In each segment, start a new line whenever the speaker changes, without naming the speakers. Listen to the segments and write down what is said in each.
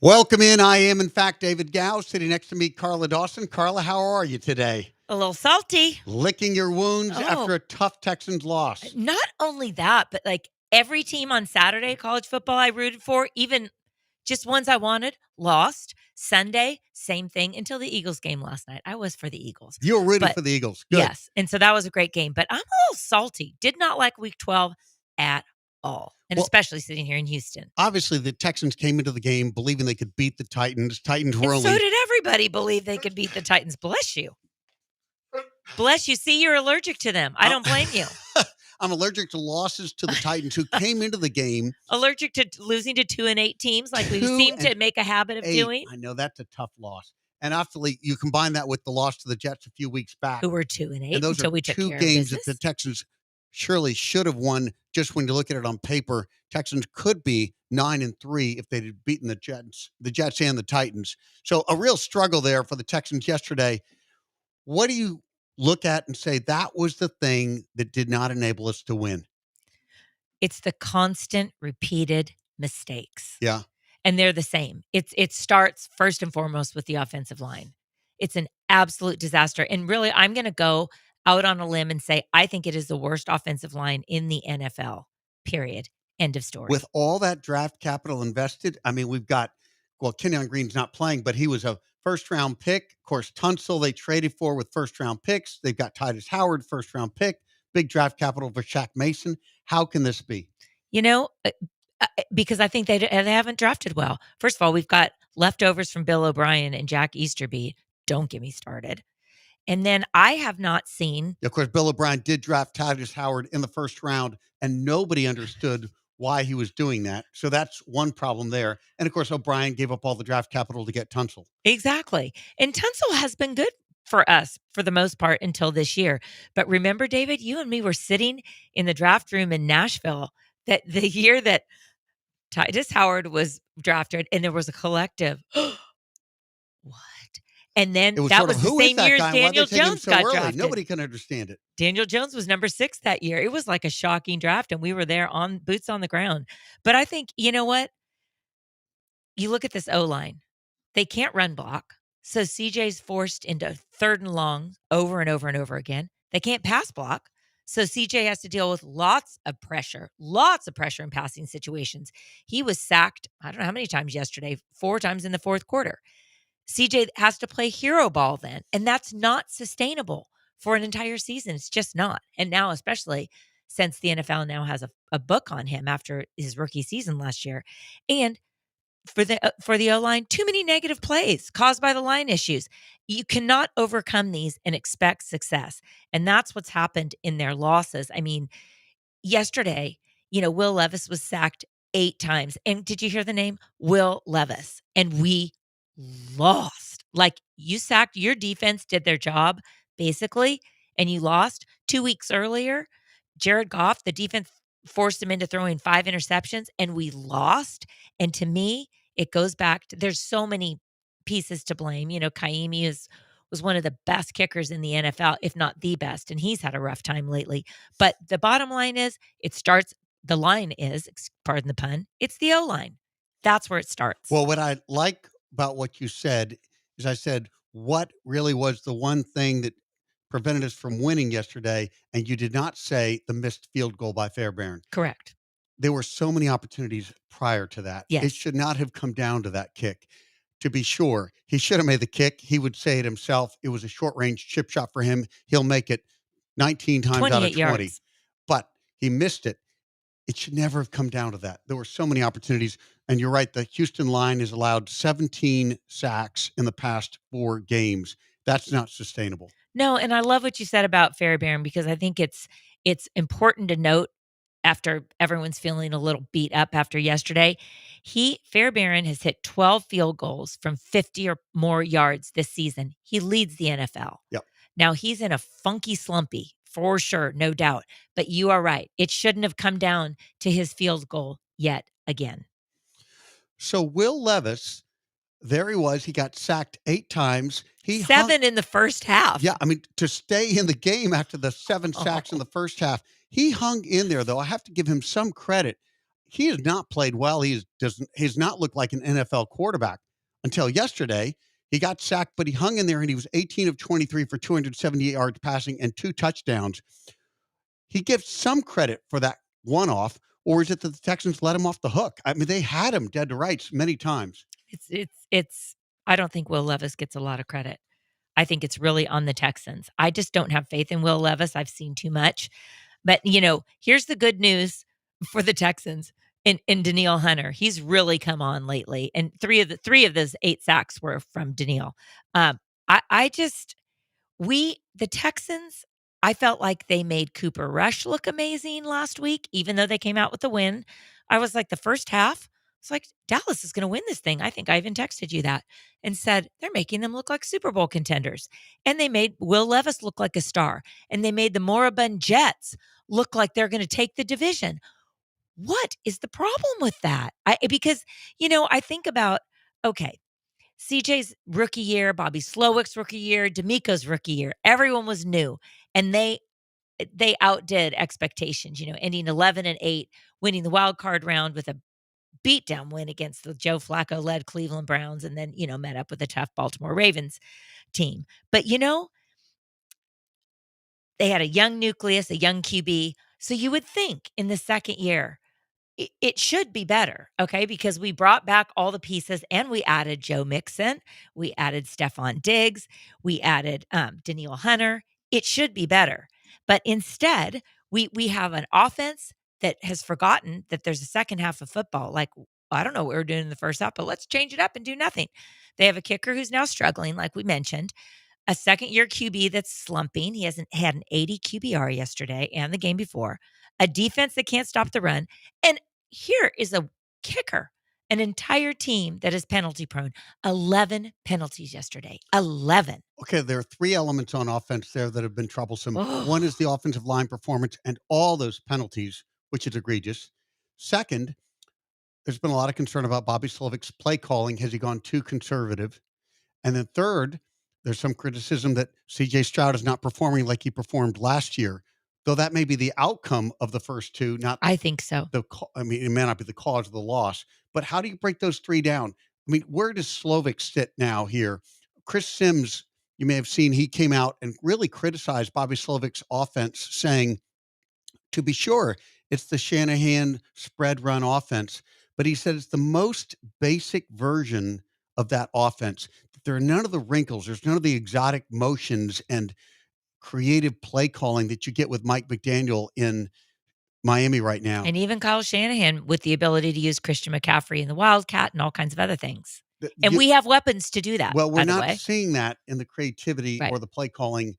Welcome in. I am, in fact, David Gow. Sitting next to me, Carla Dawson. Carla, how are you today?
A little salty.
Licking your wounds after
Oh.
a tough Texans loss.
Not only that, but like every team on Saturday, college football I rooted for, even just ones I wanted, lost. Sunday, same thing until the Eagles game last night. I was for the Eagles.
You were rooting
But
for the Eagles. Good.
yes, and so that was a great game. But I'm a little salty. Did not like Week 12 at all, and
Well,
especially sitting here in Houston.
Obviously, the Texans came into the game believing they could beat the Titans. Titans were
And
only...
so did everybody believe they could beat the Titans. Bless you. Bless you. See, you're allergic to them. I don't blame you.
I'm allergic to losses to the Titans who came into the game.
Allergic to losing to 2-8 teams like we seem to make a habit of doing.
I know that's a tough loss. And obviously, you combine that with the loss to the Jets a few weeks back.
Who were 2-8
and those
until
are
we took
two
care
games
of
that the Texans surely should have won. Just when you look at it on paper, Texans could be 9-3 if they'd have beaten the Jets and the Titans. So a real struggle there for the Texans yesterday. What do you look at and say that was the thing that did not enable us to win?
It's the constant repeated mistakes.
Yeah.
And they're the same. It starts first and foremost with the offensive line. It's an absolute disaster. And really, I'm going to go out on a limb and say I think it is the worst offensive line in the NFL, period. End of story.
With all that draft capital invested, I mean, we've got, well, Kenyon Green's not playing, but he was a first-round pick. Of course, Tunsil they traded for with first-round picks. They've got Titus Howard, first-round pick, big draft capital for Shaq Mason. How can this be?
You know, because I think they haven't drafted well. First of all, we've got leftovers from Bill O'Brien and Jack Easterby. Don't get me started. And then I have not seen.
Of course, Bill O'Brien did draft Titus Howard in the first round, and nobody understood why he was doing that. So that's one problem there. And of course, O'Brien gave up all the draft capital to get Tunsil.
Exactly. And Tunsil has been good for us for the most part until this year. But remember, David, you and me were sitting in the draft room in Nashville that the year that Titus Howard was drafted, and there was a collective, what? And then that was the same year as Daniel Jones got drafted.
Nobody can understand it.
Daniel Jones was number 6 that year. It was like a shocking draft, and we were there on boots on the ground. But I think, you know what? You look at this O-line. They can't run block. So CJ's forced into third and long over and over and over again. They can't pass block. So CJ has to deal with lots of pressure in passing situations. He was sacked, I don't know how many times yesterday, 4 times in the fourth quarter. CJ has to play hero ball then, and that's not sustainable for an entire season. It's just not. And now, especially since the NFL now has a book on him after his rookie season last year. And for the O-line, too many negative plays caused by the line issues. You cannot overcome these and expect success. And that's what's happened in their losses. I mean, yesterday, Will Levis was sacked 8 times. And did you hear the name? Will Levis. And we lost. Like, you sacked, your defense did their job, basically, and you lost. 2 weeks earlier, Jared Goff, the defense forced him into throwing 5 interceptions, and we lost. And to me, it goes back to, there's so many pieces to blame. Kaimi was one of the best kickers in the NFL, if not the best, and he's had a rough time lately. But the bottom line is, the line is, pardon the pun, it's the O-line. That's where it starts.
Well, what I like about what you said is I said, what really was the one thing that prevented us from winning yesterday? And you did not say the missed field goal by Fairbairn.
Correct.
There were so many opportunities prior to that.
Yes.
It should not have come down to that kick. To be sure, he should have made the kick. He would say it himself. It was a short-range chip shot for him. He'll make it 19 times out of 20.
Yards.
But he missed it. It should never have come down to that. There were so many opportunities. And you're right, the Houston line has allowed 17 sacks in the past 4 games. That's not sustainable.
No, and I love what you said about Fairbairn, because I think it's important to note, after everyone's feeling a little beat up after yesterday, Fairbairn has hit 12 field goals from 50 or more yards this season. He leads the NFL.
Yep.
Now, he's in a funky slumpy, for sure, no doubt. But you are right. It shouldn't have come down to his field goal yet again.
So Will Levis, there he was. He got sacked 8 times.
7 in the first half.
Yeah, I mean, to stay in the game after the 7 sacks in the first half, he hung in there, though. I have to give him some credit. he has not played well. He's not looked like an NFL quarterback until yesterday. He got sacked, but he hung in there and he was 18 of 23 for 278 yards passing and 2 touchdowns. He gives some credit for that one-off, or is it that the Texans let him off the hook? I mean, they had him dead to rights many times.
It's I don't think Will Levis gets a lot of credit. I think it's really on the Texans. I just don't have faith in Will Levis. I've seen too much. But, here's the good news for the Texans in Danielle Hunter. He's really come on lately. And three of those 8 sacks were from Danielle. I just the Texans, I felt like they made Cooper Rush look amazing last week, even though they came out with the win. I was like, the first half, it's like, Dallas is going to win this thing. I think I even texted you that and said, they're making them look like Super Bowl contenders. And they made Will Levis look like a star. And they made the moribund Jets look like they're going to take the division. What is the problem with that? Because, I think about, okay, CJ's rookie year, Bobby Slowick's rookie year, D'Amico's rookie year. Everyone was new, and they outdid expectations, ending 11-8, winning the wild card round with a beatdown win against the Joe Flacco-led Cleveland Browns, and then, met up with a tough Baltimore Ravens team. But, they had a young nucleus, a young QB. So you would think in the second year, it should be better, okay? Because we brought back all the pieces and we added Joe Mixon, we added Stephon Diggs, we added Danielle Hunter. It should be better. But instead, we have an offense that has forgotten that there's a second half of football. Like, I don't know what we're doing in the first half, but let's change it up and do nothing. They have a kicker who's now struggling, like we mentioned, a second-year QB that's slumping. He hasn't had an 80 QBR yesterday and the game before, a defense that can't stop the run. And here is a kicker, an entire team that is penalty prone. 11 penalties yesterday. 11.
Okay, there are 3 elements on offense there that have been troublesome.
Oh.
One is the offensive line performance and all those penalties, which is egregious. Second, there's been a lot of concern about Bobby Slowick's play calling. Has he gone too conservative? And then third, there's some criticism that C.J. Stroud is not performing like he performed last year, though that may be the outcome of the first 2, not
I think so.
I mean, it may not be the cause of the loss, but how do you break those 3 down? I mean, where does Slovic sit now here? Chris Sims, you may have seen, he came out and really criticized Bobby Slovic's offense, saying, to be sure, it's the Shanahan spread run offense, but he said it's the most basic version of that offense. There are none of the wrinkles, there's none of the exotic motions and creative play calling that you get with Mike McDaniel in Miami right now.
And even Kyle Shanahan with the ability to use Christian McCaffrey in the Wildcat and all kinds of other things. And we have weapons to do that.
Well, we're
by the
not
way.
seeing that in the creativity
Right.
or the play calling.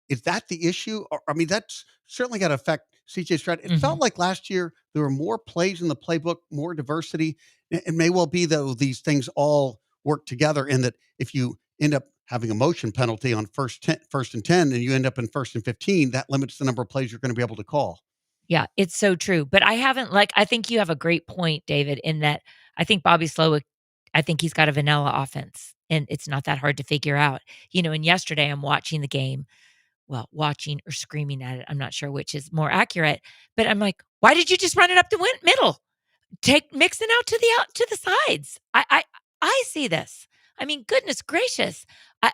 Is that the issue? Or, I mean, that's certainly got to affect CJ Stroud. It felt like last year there were more plays in the playbook, more diversity. It may well be, though, these things all work together, and that if you end up having a motion penalty on first and 10 and you end up in first and 15, that limits the number of plays you're going to be able to call.
Yeah, it's so true. But I think you have a great point, David, in that I think Bobby Slowick, I think he's got a vanilla offense and it's not that hard to figure out. And yesterday I'm watching the game. Well, watching or screaming at it. I'm not sure which is more accurate, but I'm like, why did you just run it up the middle? Take Mixon out to the sides. I see this. I mean, goodness gracious.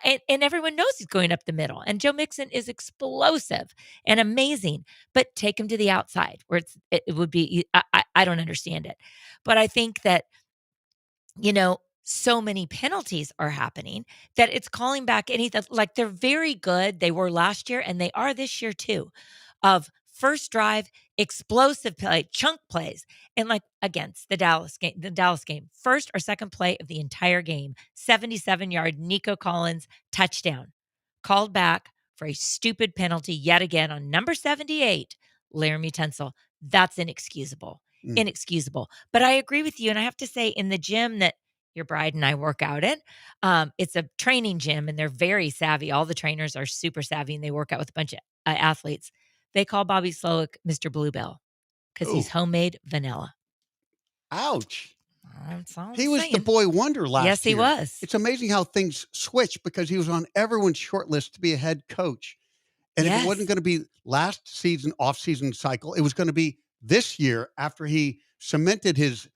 And everyone knows he's going up the middle. And Joe Mixon is explosive and amazing, but take him to the outside where it would be, I don't understand it. But I think that, so many penalties are happening that it's calling back anything. Like they're very good. They were last year and they are this year too, of first drive, explosive play, chunk plays. And like against the Dallas game, first or second play of the entire game, 77-yard Nico Collins touchdown, called back for a stupid penalty yet again on number 78, Laramie Tunsil. That's inexcusable. Inexcusable. But I agree with you. And I have to say, in the gym that your bride and I work out in, it's a training gym and they're very savvy. All the trainers are super savvy and they work out with a bunch of athletes. They call Bobby Slowick Mr. Bluebell because he's homemade vanilla.
Ouch.
That's all
He
I'm
was
saying.
the boy wonder last year.
Yes, he was.
It's amazing how things switch because he was on everyone's short list to be a head coach. And if it wasn't going to be last season, off-season cycle, it was going to be this year after he cemented his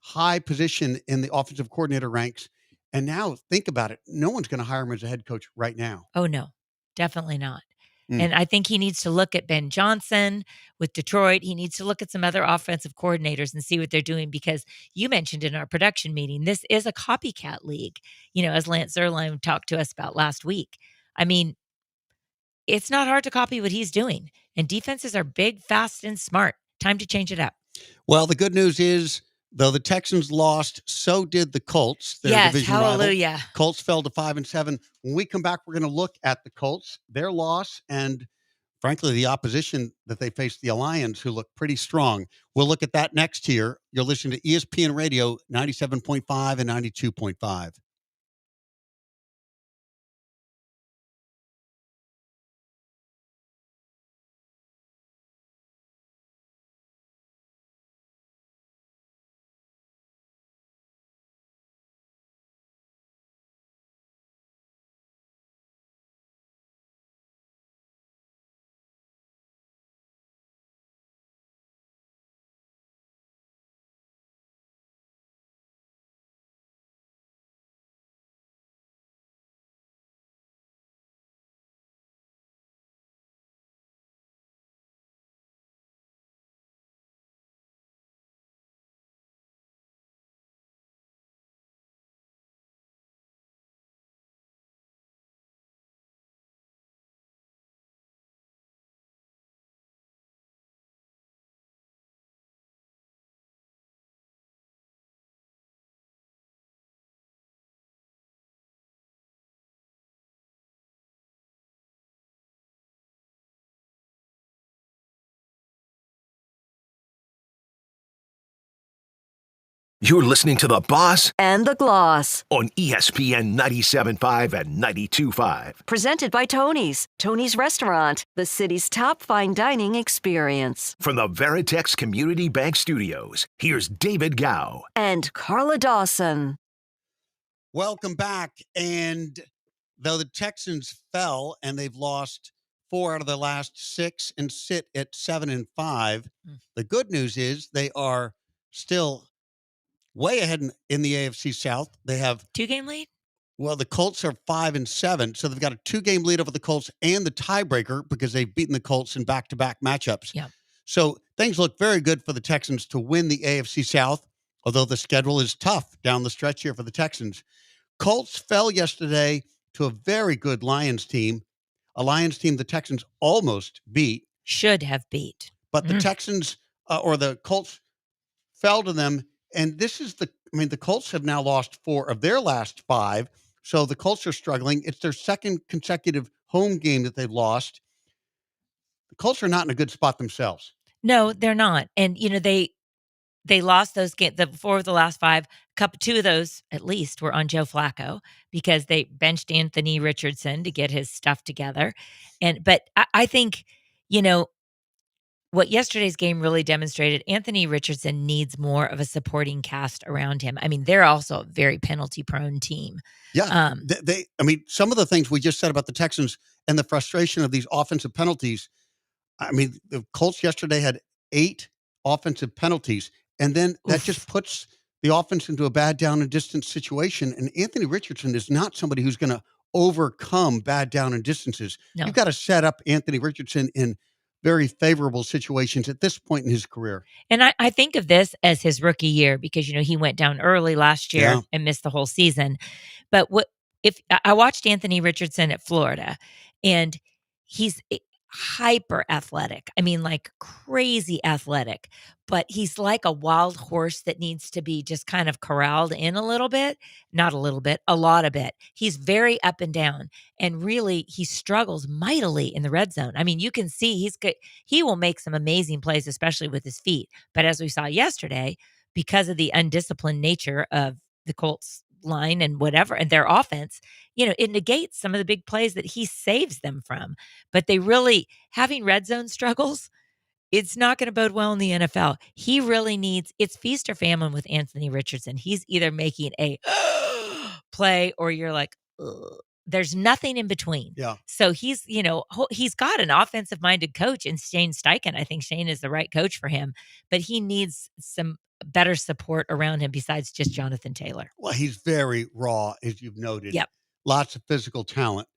high position in the offensive coordinator ranks. And now think about it. No one's going to hire him as a head coach right now.
Oh, no, definitely not.
Mm.
And I think he needs to look at Ben Johnson with Detroit. He needs to look at some other offensive coordinators and see what they're doing, because you mentioned in our production meeting, this is a copycat league, as Lance Zierlein talked to us about last week. I mean, it's not hard to copy what he's doing. And defenses are big, fast, and smart. Time to change it up.
Well, the good news is, though the Texans lost, so did the Colts, their
Yes,
division
hallelujah.
rival. Colts fell to 5-7. When we come back, we're going to look at the Colts, their loss, and frankly, the opposition that they faced, the Lions, who look pretty strong. We'll look at that next here. You're listening to ESPN Radio 97.5 and 92.5.
You're listening to The Boss
and The Gloss
on ESPN 97.5 and 92.5.
Presented by Tony's. Tony's Restaurant, the city's top fine dining experience.
From the Veritex Community Bank Studios, here's David Gow
and Carla Dawson.
Welcome back. And though the Texans fell and they've lost 4 out of the last 6 and sit at 7-5, the good news is they are still way ahead in the AFC South. They have
2-game lead.
Well, the Colts are 5-7, so they've got a 2-game lead over the Colts and the tiebreaker because they've beaten the Colts in back-to-back matchups.
Yeah.
So things look very good for the Texans to win the AFC South, although the schedule is tough down the stretch here for the Texans. Colts fell yesterday to a very good Lions team, a Lions team the Texans almost beat.
Should have beat.
But the Texans or the Colts fell to them. And this is the Colts have now lost 4 of their last 5. So the Colts are struggling. It's their second consecutive home game that they've lost. The Colts are not in a good spot themselves.
No, they're not. And, they lost those games, the 4 of the last 5. 2 of those, at least, were on Joe Flacco because they benched Anthony Richardson to get his stuff together. But I think, what yesterday's game really demonstrated, Anthony Richardson needs more of a supporting cast around him. I mean, they're also a very penalty-prone team.
Yeah, some of the things we just said about the Texans and the frustration of these offensive penalties. The Colts yesterday had 8 offensive penalties, and then that just puts the offense into a bad down and distance situation. And Anthony Richardson is not somebody who's going to overcome bad down and distances.
No.
You've got to set up Anthony Richardson in very favorable situations at this point in his career.
And I think of this as his rookie year because, he went down early last year and missed the whole season. But if I watched Anthony Richardson at Florida, and he's hyper athletic. Like crazy athletic, but he's like a wild horse that needs to be just kind of corralled in a little bit, not a little bit, a lot of it. He's very up and down, and really he struggles mightily in the red zone. You can see he's good. He will make some amazing plays, especially with his feet. But as we saw yesterday, because of the undisciplined nature of the Colts line and whatever, and their offense, it negates some of the big plays that he saves them from. But they really, having red zone struggles, it's not going to bode well in the NFL. He really needs, it's feast or famine with Anthony Richardson. He's either making a play or you're like, ugh. there's nothing in between.
Yeah.
So he's, he's got an offensive-minded coach in Shane Steichen. I think Shane is the right coach for him, but he needs some better support around him besides just Jonathan Taylor.
Well, he's very raw, as you've noted.
Yep.
Lots of physical talent.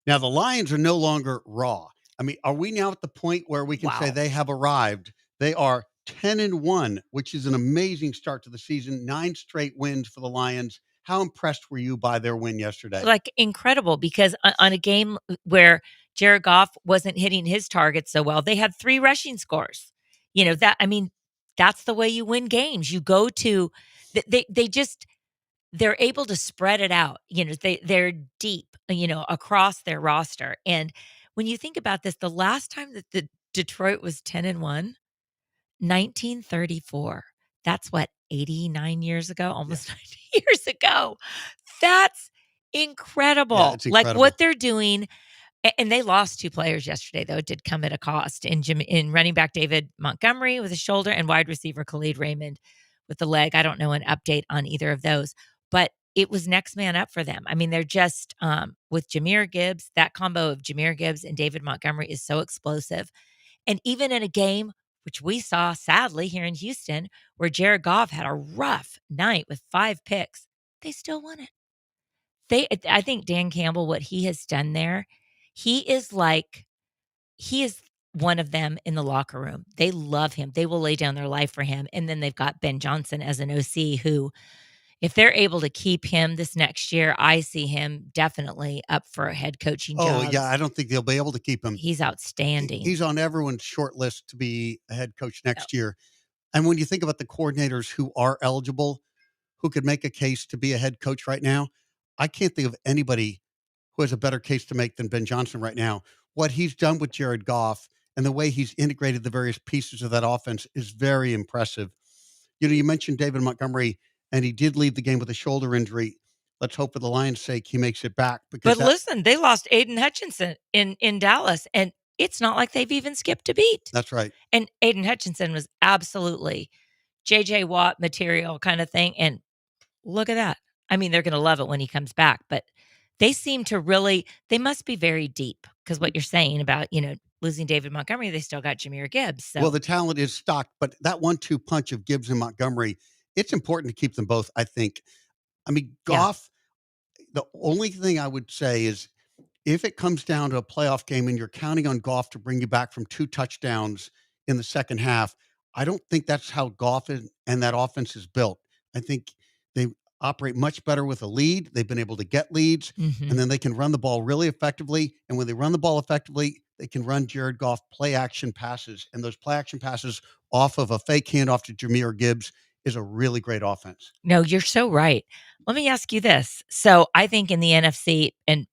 Now, the Lions are no longer raw. I mean, are we now at the point where we can say
Wow.
they have arrived? They are 10-1, which is an amazing start to the season. 9 straight wins for the Lions. How impressed were you by their win yesterday?
Like, incredible, because on a game where Jared Goff wasn't hitting his targets so well, they had 3 rushing scores. That's the way you win games. You go to they're able to spread it out. They're deep, across their roster. And when you think about this, the last time that the Detroit was 10-1, 1934. That's what, 89 years ago, almost 90 years ago. That's incredible.
Yeah, it's
Like
incredible.
what they're doing. And they lost 2 players yesterday, though. It did come at a cost in running back David Montgomery with a shoulder and wide receiver Khalid Raymond with the leg. I don't know an update on either of those, but it was next man up for them. I mean, they're just with Jahmyr Gibbs. That combo of Jahmyr Gibbs and David Montgomery is so explosive. And even in a game, which we saw sadly here in Houston, where Jared Goff had a rough night with 5 picks, they still won it. I think Dan Campbell, what he has done there, he is one of them in the locker room. They love him. They will lay down their life for him. And then they've got Ben Johnson as an OC who, if they're able to keep him this next year, I see him definitely up for a head coaching job.
Oh, yeah. I don't think they'll be able to keep him.
He's outstanding.
He's on everyone's short list to be a head coach next year. And when you think about the coordinators who are eligible, who could make a case to be a head coach right now, I can't think of anybody who has a better case to make than Ben Johnson right now. What he's done with Jared Goff and the way he's integrated the various pieces of that offense is very impressive. You mentioned David Montgomery, and he did leave the game with a shoulder injury. Let's hope for the Lions' sake he makes it back.
But listen, they lost Aiden Hutchinson in Dallas, and it's not like they've even skipped a beat.
That's right.
And Aiden Hutchinson was absolutely J.J. Watt material kind of thing. And look at that. I mean, they're going to love it when he comes back, but they seem to they must be very deep, because what you're saying about, losing David Montgomery, they still got Jahmyr Gibbs. So.
Well, the talent is stocked, but that 1-2 punch of Gibbs and Montgomery, it's important to keep them both, I think. I mean, Goff, the only thing I would say is if it comes down to a playoff game and you're counting on Goff to bring you back from 2 touchdowns in the second half, I don't think that's how Goff and that offense is built. I think they operate much better with a lead. They've been able to get leads, and then they can run the ball really effectively. And when they run the ball effectively, they can run Jared Goff play action passes. And those play action passes off of a fake handoff to Jahmyr Gibbs is a really great offense.
No, you're so right. Let me ask you this. So I think in the NFC, and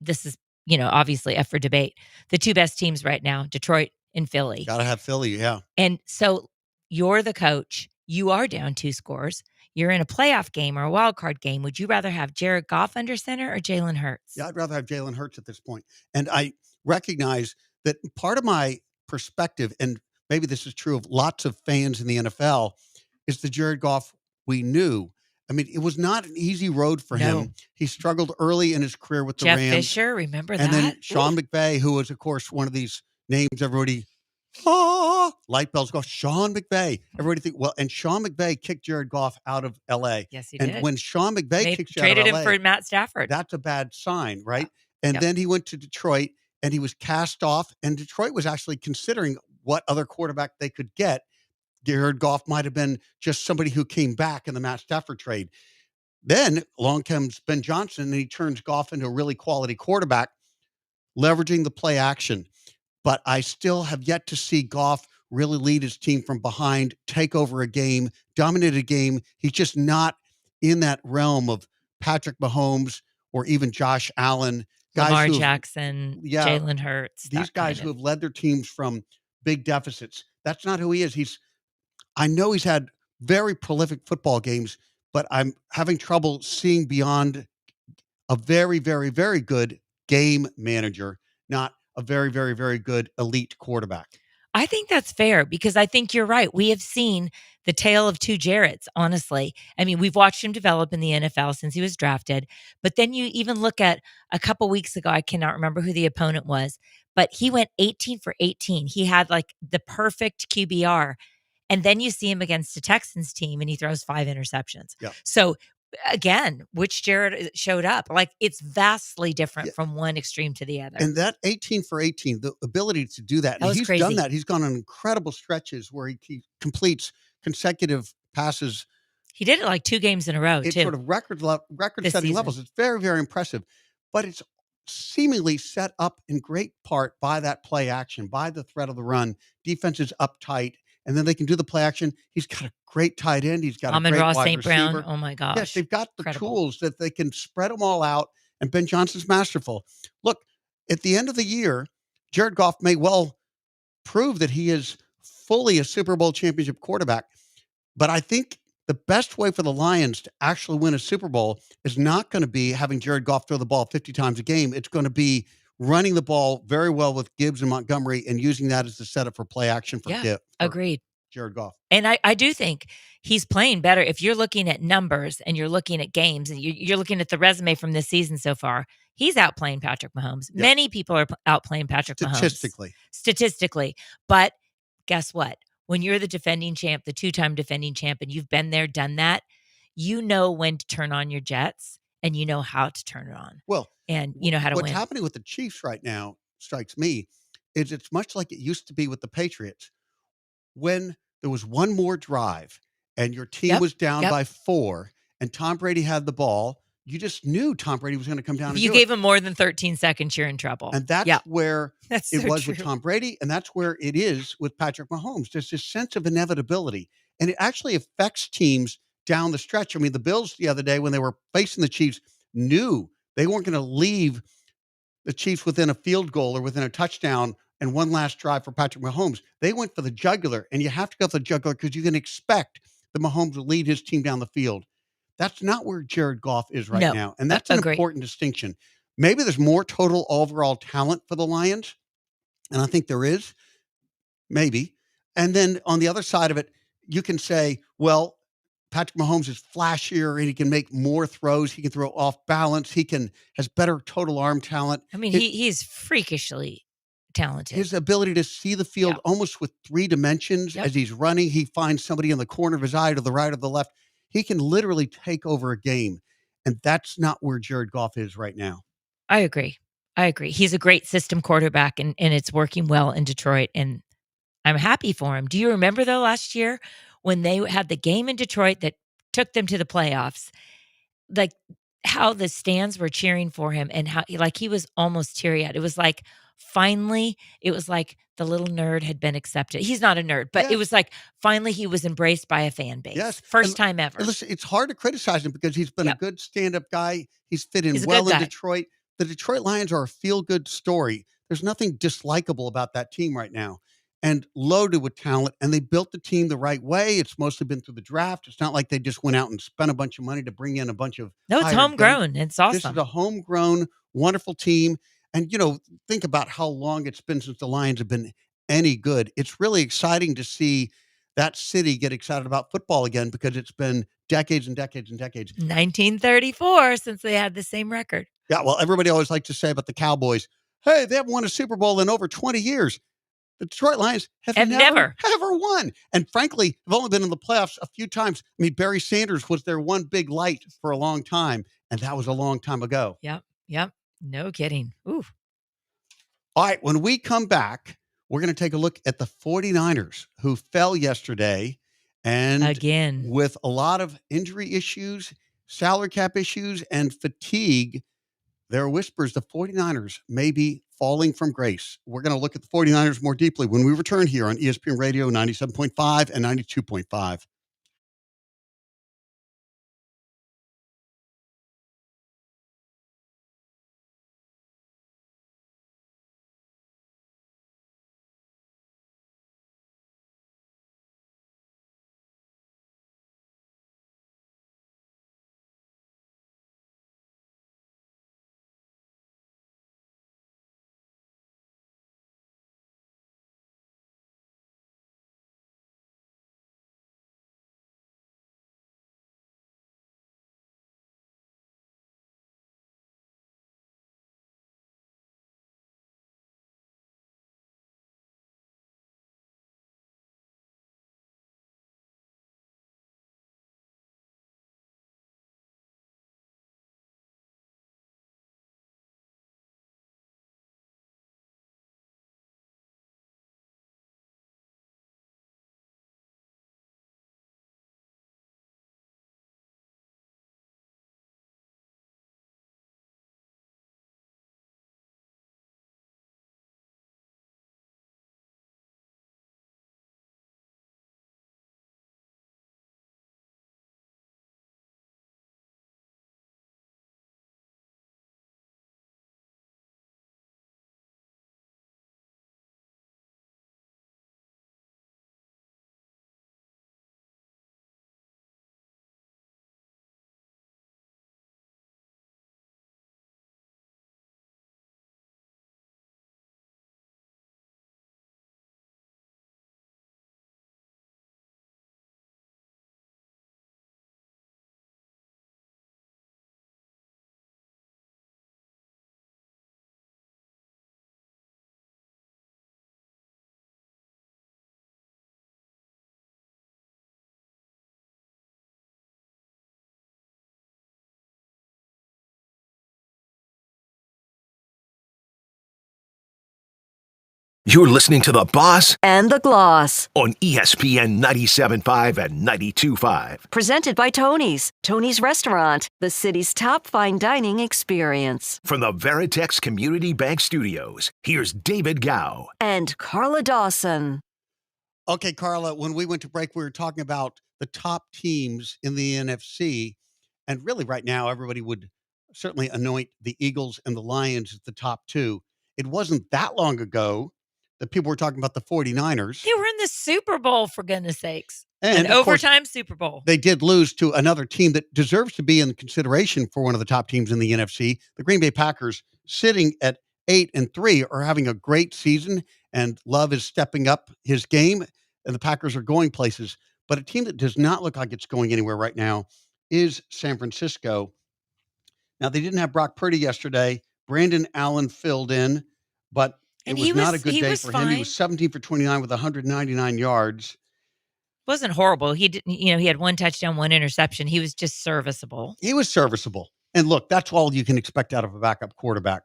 this is, obviously up for debate, the 2 best teams right now, Detroit and Philly.
Got to have Philly, yeah.
And so you're the coach. You are down 2 scores. You're in a playoff game or a wild card game. Would you rather have Jared Goff under center or Jalen Hurts?
Yeah, I'd rather have Jalen Hurts at this point. And I recognize that part of my perspective, and maybe this is true of lots of fans in the NFL, is the Jared Goff we knew. I mean, it was not an easy road for him. He struggled early in his career with the
Jeff
Rams.
Fisher, remember that?
And then Sean McVay, who was, of course, one of these names everybody, light bells go, Sean McVay. Everybody think, and Sean McVay kicked Jared Goff out of L.A.
Yes, he
did.
did.
And when Sean McVay kicked you out of
traded
LA,
him for Matt Stafford.
That's a bad sign, right? And then he went to Detroit, and he was cast off, and Detroit was actually considering what other quarterback they could get. Jared Goff might have been just somebody who came back in the Matt Stafford trade. Then along comes Ben Johnson, and he turns Goff into a really quality quarterback, leveraging the play action. But I still have yet to see Goff really lead his team from behind, take over a game, dominate a game. He's just not in that realm of Patrick Mahomes or even Josh Allen.
Lamar Jackson, Jalen Hurts.
These guys who have led their teams from big deficits. That's not who he is. I know he's had very prolific football games, but I'm having trouble seeing beyond a very, very, very good game manager, not a very, very, very good elite quarterback.
I think that's fair because I think you're right. We have seen the tale of two Jarretts, honestly. I mean, we've watched him develop in the NFL since he was drafted. But then you even look at a couple weeks ago, I cannot remember who the opponent was, but he went 18 for 18. He had like the perfect QBR. And then you see him against a Texans team and he throws 5 interceptions.
Yeah.
So again, which Jarrett showed up? Like it's vastly different
Yeah.
from one extreme to the other.
And that 18 for 18, the ability to do that,
That
and
was
he's
crazy.
done that. He's gone on incredible stretches where he completes consecutive passes.
He did it like 2 games in a row,
It's
too.
sort of record-setting
season.
levels. It's very, very impressive. But it's seemingly set up in great part by that play action, by the threat of the run. Defense is uptight, and then they can do the play action. He's got a great tight end. He's got a great
Amon-Ra
wide
St. Brown.
receiver.
Oh my gosh.
Yes, they've got the
Incredible.
tools that they can spread them all out, and Ben Johnson's masterful. Look, at the end of the year, Jared Goff may well prove that he is fully a Super Bowl championship quarterback. But I think the best way for the Lions to actually win a Super Bowl is not going to be having Jared Goff throw the ball 50 times a game. It's going to be running the ball very well with Gibbs and Montgomery and using that as the setup for play action for
Agreed.
Jared Goff.
And I do think he's playing better. If you're looking at numbers and you're looking at games and you're looking at the resume from this season so far, he's outplaying Patrick Mahomes.
Yeah.
Many people are outplaying Patrick
Statistically.
Mahomes. Statistically. But guess what? When you're the defending champ, the 2-time defending champ, and you've been there, done that, you know when to turn on your jets and you know how to turn it on.
Well,
and you know how to
what's
win.
What's happening with the Chiefs right now strikes me is it's much like it used to be with the Patriots. When there was one more drive and your team was down by 4 and Tom Brady had the ball, you just knew Tom Brady was going to come down and
you
do
gave
it.
him more than 13 seconds, you're in trouble.
And that's where
that's
it
so
was
true.
with Tom Brady, and that's where it is with Patrick Mahomes. There's this sense of inevitability, and it actually affects teams down the stretch. I mean, the Bills the other day when they were facing the Chiefs knew they weren't going to leave the Chiefs within a field goal or within a touchdown and one last drive for Patrick Mahomes. They went for the jugular, and you have to go for the jugular because you can expect that Mahomes will lead his team down the field. That's not where Jared Goff is right now, and that's an important distinction. Maybe there's more total overall talent for the Lions, and I think there is, maybe. And then on the other side of it, you can say, well, Patrick Mahomes is flashier and he can make more throws. He can throw off balance. Has better total arm talent.
I mean, he's freakishly talented.
His ability to see the field almost with 3 dimensions as he's running. He finds somebody in the corner of his eye to the right or the left. He can literally take over a game. And that's not where Jared Goff is right now.
I agree. He's a great system quarterback and it's working well in Detroit. And I'm happy for him. Do you remember though last year when they had the game in Detroit that took them to the playoffs, like how the stands were cheering for him and how he was almost teary-eyed. It was like finally, it was like the little nerd had been accepted. He's not a nerd, but it was like finally he was embraced by a fan base.
Yes.
First time ever.
Listen, it's hard to criticize him because he's been a good stand-up guy. He's fit in well in Detroit. The Detroit Lions are a feel-good story. There's nothing dislikable about that team right now. And loaded with talent, and they built the team the right way. It's mostly been through the draft. It's not like they just went out and spent a bunch of money to bring in a bunch of
No, it's homegrown. It's awesome.
This is a homegrown, wonderful team. And, think about how long it's been since the Lions have been any good. It's really exciting to see that city get excited about football again because it's been decades and decades and decades.
1934 since they had the same record.
Yeah, well, everybody always likes to say about the Cowboys, hey, they haven't won a Super Bowl in over 20 years. The Detroit Lions have never won. And frankly, have only been in the playoffs a few times. I mean, Barry Sanders was their one big light for a long time, and that was a long time ago.
Yep. No kidding. Ooh.
All right, when we come back, we're going to take a look at the 49ers who fell yesterday. And
again,
with a lot of injury issues, salary cap issues, and fatigue, there are whispers the 49ers may be falling from grace. We're going to look at the 49ers more deeply when we return here on ESPN Radio 97.5 and 92.5.
You're listening to The Boss
and the Gloss.
on ESPN 97.5 and 92.5.
Presented by Tony's. Tony's Restaurant, the city's top fine dining experience.
From the Veritex Community Bank Studios, here's David Gow.
And Carla Dawson.
Okay, Carla, when we went to break, we were talking about the top teams in the NFC. And really, right now, everybody would certainly anoint the Eagles and the Lions as the top two. It wasn't that long ago that people were talking about the 49ers.
They were in the Super Bowl, for goodness sakes.
And
An
of course,
overtime Super Bowl.
they did lose to another team that deserves to be in consideration for one of the top teams in the NFC. The Green Bay Packers, sitting at 8-3, are having a great season, and Love is stepping up his game, and the Packers are going places. But a team that does not look like it's going anywhere right now is San Francisco. Now, they didn't have Brock Purdy yesterday. Brandon Allen filled in, but it was not a good day for him. He was 17 for 29 with 199 yards.
Wasn't horrible. He didn't, he had one touchdown, one interception. He was just serviceable.
He was serviceable. And look, that's all you can expect out of a backup quarterback.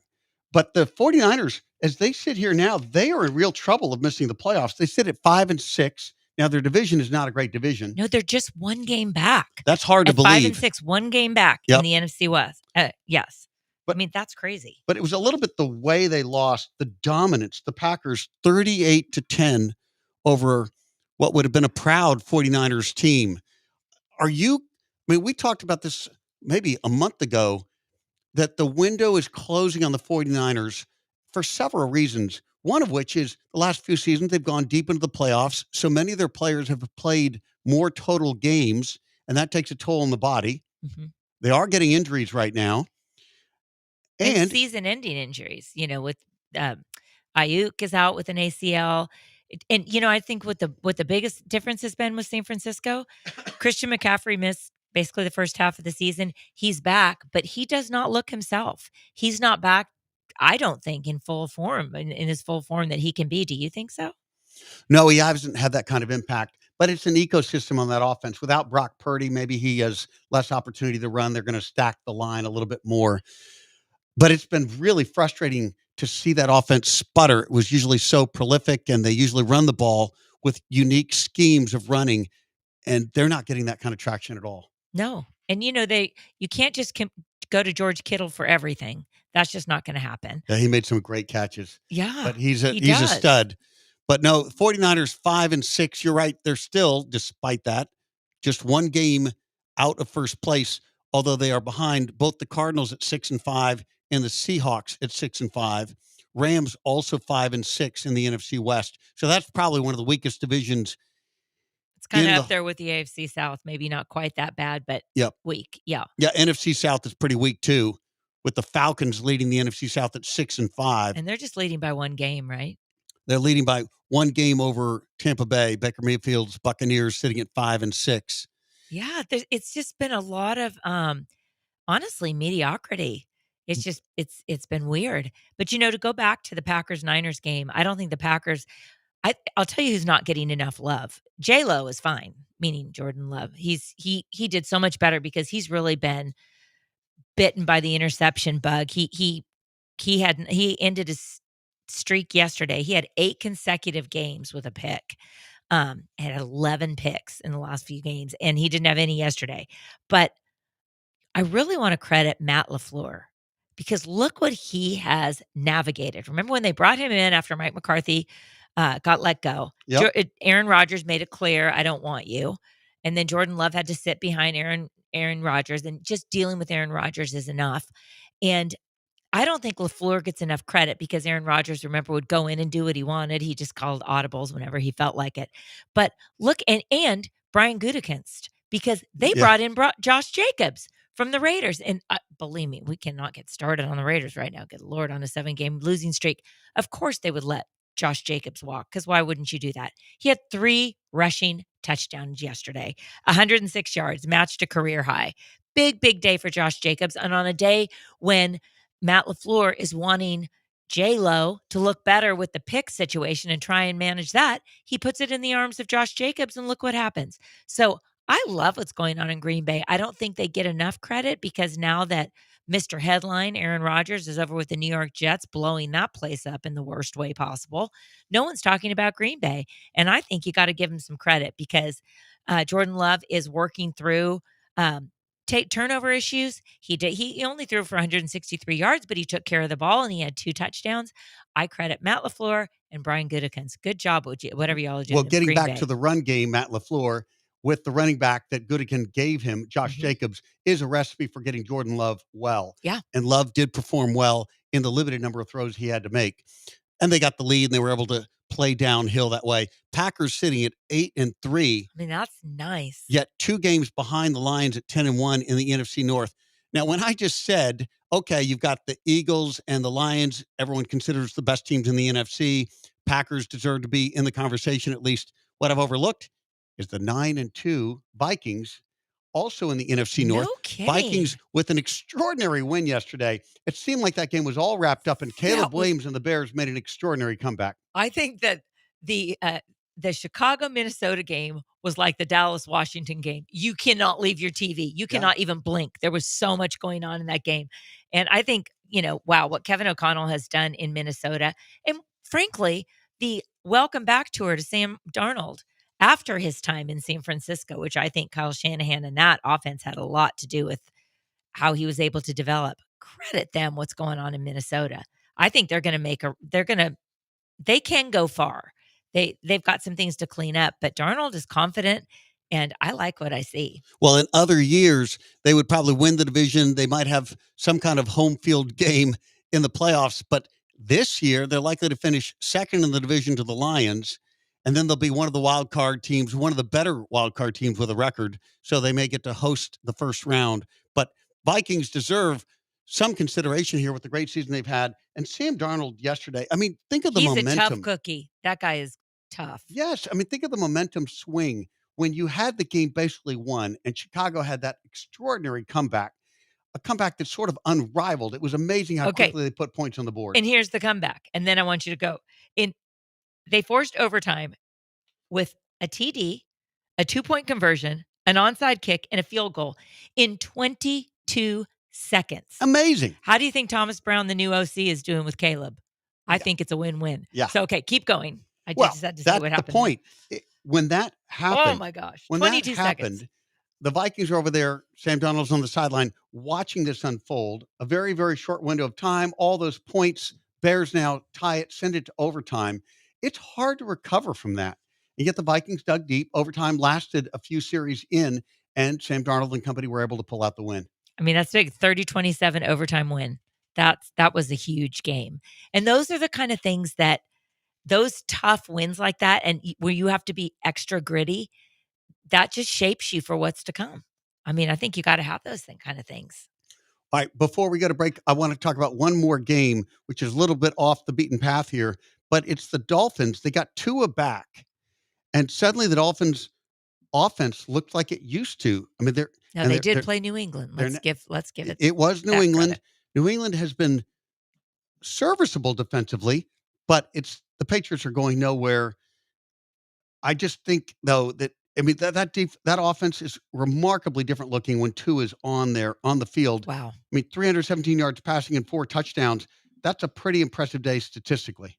But the 49ers, as they sit here now, they are in real trouble of missing the playoffs. They sit at 5-6. Now, their division is not a great division.
No, they're just one game back.
That's hard to believe.
5-6, one game back in the NFC West. Yes.
But,
I mean, that's crazy.
But it was a little bit the way they lost, the dominance, the Packers 38-10 over what would have been a proud 49ers team. We talked about this maybe a month ago, that the window is closing on the 49ers for several reasons. One of which is the last few seasons, they've gone deep into the playoffs. So many of their players have played more total games, and that takes a toll on the body.
Mm-hmm.
They are getting injuries right now.
And season-ending injuries, with Ayuk is out with an ACL. And, I think what the biggest difference has been with San Francisco, Christian McCaffrey missed basically the first half of the season. He's back, but he does not look himself. He's not back, I don't think, in full form, in his full form that he can be. Do you think so?
No, he hasn't had that kind of impact. But it's an ecosystem on that offense. Without Brock Purdy, maybe he has less opportunity to run. They're going to stack the line a little bit more. But it's been really frustrating to see that offense sputter. It was usually so prolific, and they usually run the ball with unique schemes of running, and they're not getting that kind of traction at all.
No. And, you can't just go to George Kittle for everything. That's just not going to happen.
Yeah, he made some great catches.
Yeah.
But he's a stud. But no, 49ers 5-6, you're right. They're still, despite that, just one game out of first place, although they are behind both the Cardinals at 6-5 and the Seahawks at 6-5. Rams also 5-6 in the NFC West. So that's probably one of the weakest divisions.
It's kind of up there with the AFC South. Maybe not quite that bad, but weak. Yeah.
Yeah, NFC South is pretty weak too, with the Falcons leading the NFC South at 6-5.
And they're just leading by one game, right?
They're leading by one game over Tampa Bay. Baker Mayfield's Buccaneers sitting at 5-6.
Yeah, it's just been a lot of honestly mediocrity. It's just it's been weird. But to go back to the Packers-Niners game, I don't think the Packers. I'll tell you who's not getting enough love. J-Lo is fine, meaning Jordan Love. He did so much better because he's really been bitten by the interception bug. He ended his streak yesterday. He had 8 consecutive games with a pick. Had 11 picks in the last few games, and he didn't have any yesterday. But I really want to credit Matt LaFleur, because look what he has navigated. Remember when they brought him in after Mike McCarthy got let go?
Yep.
Aaron Rodgers made it clear, I don't want you. And then Jordan Love had to sit behind Aaron Rodgers, and just dealing with Aaron Rodgers is enough. And I don't think LaFleur gets enough credit, because Aaron Rodgers, remember, would go in and do what he wanted. He just called audibles whenever he felt like it. But look, and Brian Gutekunst, because they brought in Josh Jacobs from the Raiders. And believe me, we cannot get started on the Raiders right now. Good Lord, on a 7-game losing streak. Of course they would let Josh Jacobs walk, because why wouldn't you do that? He had 3 rushing touchdowns yesterday, 106 yards, matched a career high. Big day for Josh Jacobs. And on a day when Matt LaFleur is wanting J-Lo to look better with the pick situation and try and manage that, he puts it in the arms of Josh Jacobs, and look what happens. So I love what's going on in Green Bay. I don't think they get enough credit, because now that Mr. Headline, Aaron Rodgers, is over with the New York Jets, blowing that place up in the worst way possible. No one's talking about Green Bay. And I think you got to give him some credit because Jordan Love is working through turnover issues. He only threw for 163 yards, but he took care of the ball and he had 2 touchdowns. I credit Matt LaFleur and Brian Gutekunst. Good job, whatever y'all are doing.
Well, getting
Green
back
Bay.
to the run game, Matt LaFleur, with the running back that Gutekunst gave him, Josh Jacobs, is a recipe for getting Jordan Love well.
Yeah.
And Love did perform well in the limited number of throws he had to make. And they got the lead and they were able to play downhill that way. Packers sitting at 8-3.
I mean, that's nice.
Yet 2 games behind the Lions at 10-1 in the NFC North. Now, when I just said, okay, you've got the Eagles and the Lions, everyone considers the best teams in the NFC. Packers deserve to be in the conversation at least. What I've overlooked is the 9-2 Vikings, also in the NFC North.
No kidding.
Vikings with an extraordinary win yesterday. It seemed like that game was all wrapped up, and Caleb Williams and the Bears made an extraordinary comeback.
I think that the Chicago-Minnesota game was like the Dallas-Washington game. You cannot leave your TV. You cannot even blink. There was so much going on in that game. And I think, wow, what Kevin O'Connell has done in Minnesota, and frankly, the welcome back tour to Sam Darnold after his time in San Francisco, which I think Kyle Shanahan and that offense had a lot to do with how he was able to develop. Credit them what's going on in Minnesota. I think they can go far. They've got some things to clean up, but Darnold is confident, and I like what I see.
Well, in other years, they would probably win the division. They might have some kind of home field game in the playoffs, but this year they're likely to finish second in the division to the Lions, and then they'll be one of the wild card teams, one of the better wild card teams with a record, so they may get to host the first round. But Vikings deserve some consideration here with the great season they've had. And Sam Darnold yesterday, I mean, think of the momentum.
He's a tough cookie. That guy is tough.
Yes. I mean, think of the momentum swing when you had the game basically won and Chicago had that extraordinary comeback, a comeback that's sort of unrivaled. It was amazing how quickly they put points on the board.
And here's the comeback. And then I want you to go. They forced overtime with a TD, a 2-point conversion, an onside kick, and a field goal in 22 seconds.
Amazing.
How do you think Thomas Brown, the new OC, is doing with Caleb? I think it's a win-win.
Yeah.
So, okay, keep going. I just had to see what happened.
That's the point. When that happened.
Oh, my gosh.
When
22
that happened,
seconds.
The Vikings are over there. Sam Darnold's on the sideline watching this unfold. A very, very short window of time. All those points. Bears now tie it, send it to overtime. It's hard to recover from that. And yet the Vikings dug deep. Overtime lasted a few series in, and Sam Darnold and company were able to pull out the win.
I mean, that's big. 30-27 overtime win. That was a huge game. And those are the kind of things that those tough wins like that, and where you have to be extra gritty, that just shapes you for what's to come. I mean, I think you got to have those kind of things.
All right, before we go to break, I want to talk about one more game, which is a little bit off the beaten path here, but it's the Dolphins. They got Tua back, and suddenly the Dolphins' offense looked like it used to. I mean,
they did play New England. Let's give it.
It was New England.
Credit.
New England has been serviceable defensively, but the Patriots are going nowhere. I just think though that that offense is remarkably different looking when Tua is on the field.
Wow.
I mean, 317 yards passing and 4 touchdowns. That's a pretty impressive day statistically.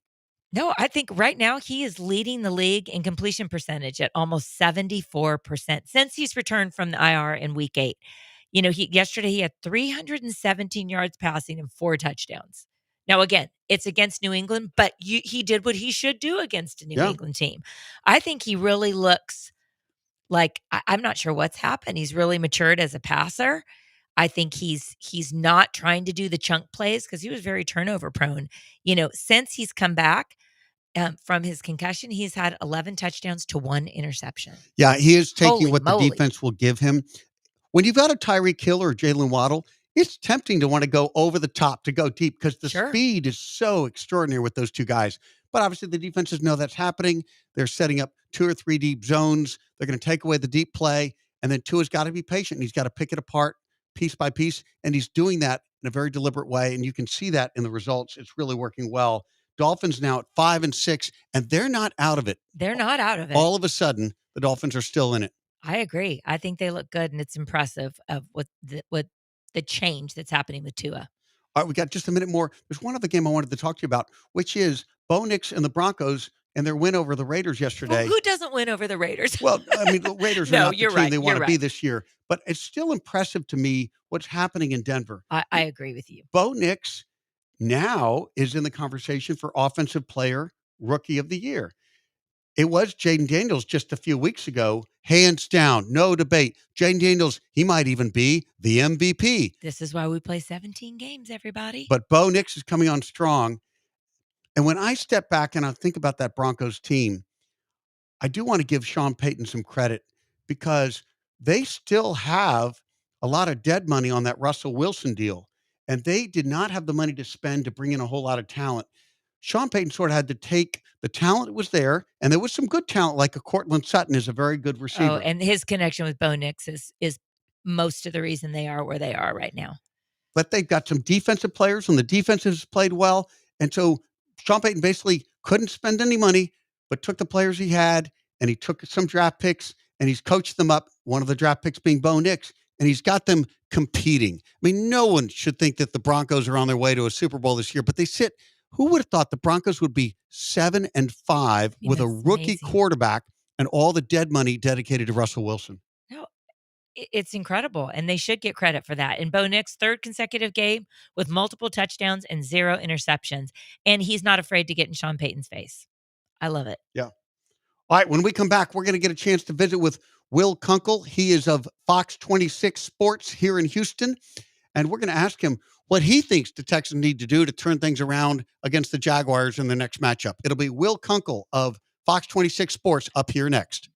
No, I think right now he is leading the league in completion percentage at almost 74% since he's returned from the IR in week 8. Yesterday he had 317 yards passing and 4 touchdowns. Now, again, it's against New England, but he did what he should do against a New England team. I think he really looks like, I'm not sure what's happened. He's really matured as a passer. I think he's not trying to do the chunk plays because he was very turnover prone. Since he's come back from his concussion, he's had 11 touchdowns to 1 interception.
Yeah, he is taking
Holy
what
moly.
The defense will give him. When you've got a Tyreek Hill or Jalen Waddle, it's tempting to want to go over the top, to go deep, because the speed is so extraordinary with those two guys. But obviously the defenses know that's happening. They're setting up 2 or 3 deep zones. They're going to take away the deep play. And then Tua's got to be patient. He's got to pick it apart piece by piece. And he's doing that in a very deliberate way. And you can see that in the results. It's really working well. Dolphins now at 5-6, and they're not out of it.
They're not out of it.
All of a sudden, the Dolphins are still in it.
I agree. I think they look good, and it's impressive of what the change that's happening with Tua.
All right, we got just a minute more. There's one other game I wanted to talk to you about, which is Bo Nix and the Broncos and their win over the Raiders
Well,
yesterday.
who doesn't win over the Raiders?
Well, I mean, the Raiders are
No,
not the
you're
team
right.
they want
You're
to be
right.
this year, but it's still impressive to me what's happening in Denver.
I agree with you.
Bo Nix now is in the conversation for Offensive Player Rookie of the Year. It was Jaden Daniels just a few weeks ago, hands down, no debate. Jaden Daniels, he might even be the MVP.
This is why we play 17 games, everybody.
But Bo Nix is coming on strong. And when I step back and I think about that Broncos team, I do want to give Sean Payton some credit because they still have a lot of dead money on that Russell Wilson deal. And they did not have the money to spend to bring in a whole lot of talent. Sean Payton sort of had to take the talent that was there, and there was some good talent, like a Cortland Sutton is a very good
Oh,
receiver.
and his connection with Bo Nix is most of the reason they are where they are right now.
But they've got some defensive players, and the defense has played well. And so Sean Payton basically couldn't spend any money, but took the players he had, and he took some draft picks, and he's coached them up, one of the draft picks being Bo Nix, and he's got them competing. I mean, no one should think that the Broncos are on their way to a Super Bowl this year, but they sit. Who would have thought the Broncos would be 7-5 with a
That's
rookie
amazing.
quarterback and all the dead money dedicated to Russell Wilson?
No, it's incredible, and they should get credit for that. And Bo Nix, third consecutive game with multiple touchdowns and 0 interceptions, and he's not afraid to get in Sean Payton's face. I love it.
Yeah. All right, when we come back, we're going to get a chance to visit with Will Kunkel. He is of Fox 26 Sports here in Houston, and we're going to ask him what he thinks the Texans need to do to turn things around against the Jaguars in the next matchup. It'll be Will Kunkel of Fox 26 Sports up here next.